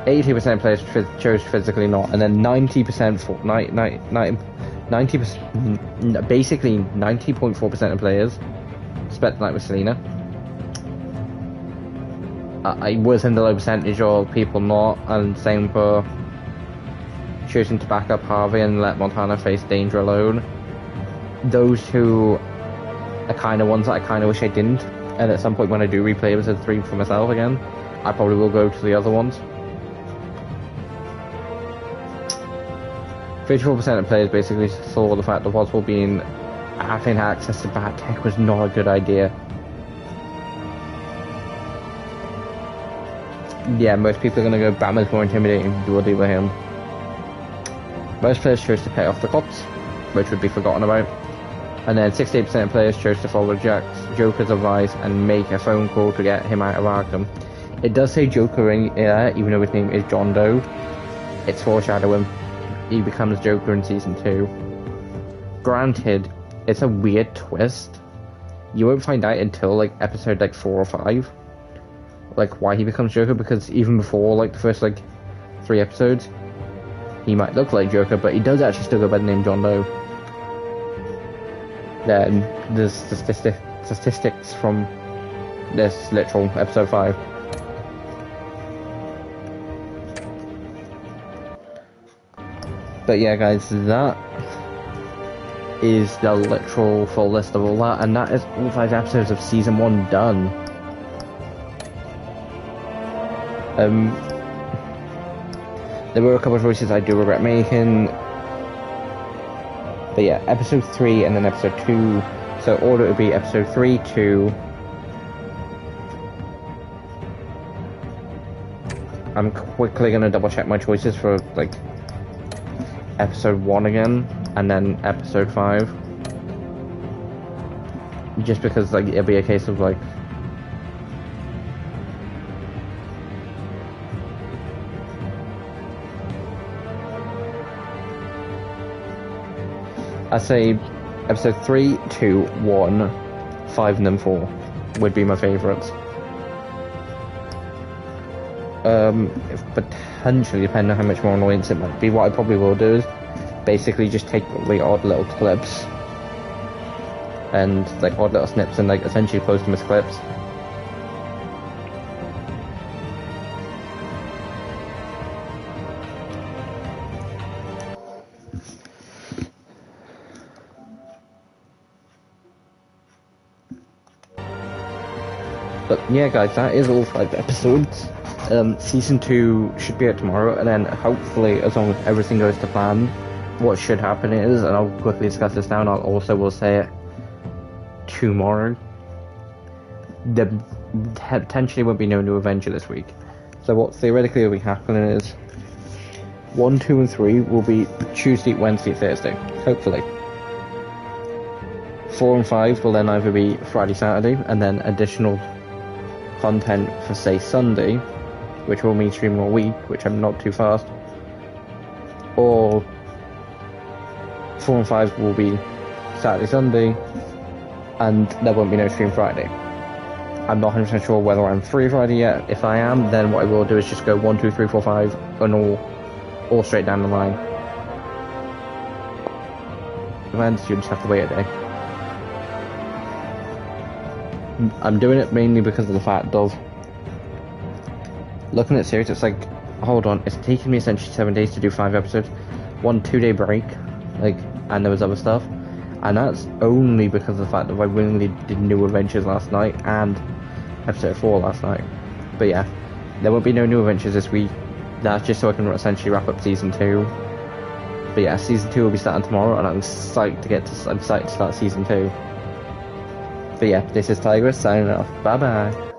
%80 of players chose physically not, and then 90% for 90%, basically 90.4% of players spent the night with Selena. I was in the low percentage of people not, and same for choosing to back up Harvey and let Montana face danger alone. Those two are kind of ones that I kind of wish I didn't, and at some point when I do replay episode 3 for myself again, I probably will go to the other ones. 54% of players basically saw the fact that possible being having access to bad tech was not a good idea. Yeah, most people are going to go Batman's more intimidating, we'll deal with him. Most players chose to pay off the cops, which would be forgotten about. And then 68% of players chose to follow Joker's advice and make a phone call to get him out of Arkham. It does say Joker in there, even though his name is John Doe. It's foreshadowing. He becomes Joker in season 2. Granted, it's a weird twist. You won't find out until like episode like 4 or 5, like why he becomes Joker, because even before like the first like 3 episodes, he might look like Joker, but he does actually still go by the name John Doe. Then there's statistics from this literal episode 5. But yeah, guys, that is the literal full list of all that, and that is all 5 episodes of season 1 done. There were a couple of choices I do regret making, but yeah, episode 3 and then episode 2. So order would be episode 3, 2. I'm quickly gonna double check my choices for like episode 1 again, and then episode 5, just because like it'll be a case of like I say episode 3, 2, 1, 5 and then 4 would be my favourites. Potentially, depending on how much more annoyance it might be, what I probably will do is basically just take really odd little clips and like odd little snips and like essentially post them as clips. But yeah, guys, that is all 5 episodes. Season 2 should be out tomorrow, and then hopefully, as long as everything goes to plan, what should happen is, and I'll quickly discuss this now, and will say it tomorrow, there potentially won't be no new Avenger this week. So what theoretically will be happening is 1, 2 and 3 will be Tuesday, Wednesday, Thursday, hopefully. 4 and 5 will then either be Friday, Saturday, and then additional content for say Sunday, which will mean streaming all week, which I'm not too fast, or 4 and 5 will be Saturday, Sunday, and there won't be no stream Friday. I'm not 100% sure whether I'm free Friday yet. If I am, then what I will do is just go 1, 2, 3, 4, 5, and all straight down the line. Events, you just have to wait a day. I'm doing it mainly because of the fact of looking at series. It's like, hold on, it's taken me essentially 7 days to do 5 episodes, 1 2-day break, like, and there was other stuff, and that's only because of the fact that I willingly did New Adventures last night and episode 4 last night. But yeah, there won't be no New Adventures this week. That's just so I can essentially wrap up season 2. But yeah, season 2 will be starting tomorrow, and I'm psyched to start season 2. But yeah, this is Tigress signing off. Bye bye.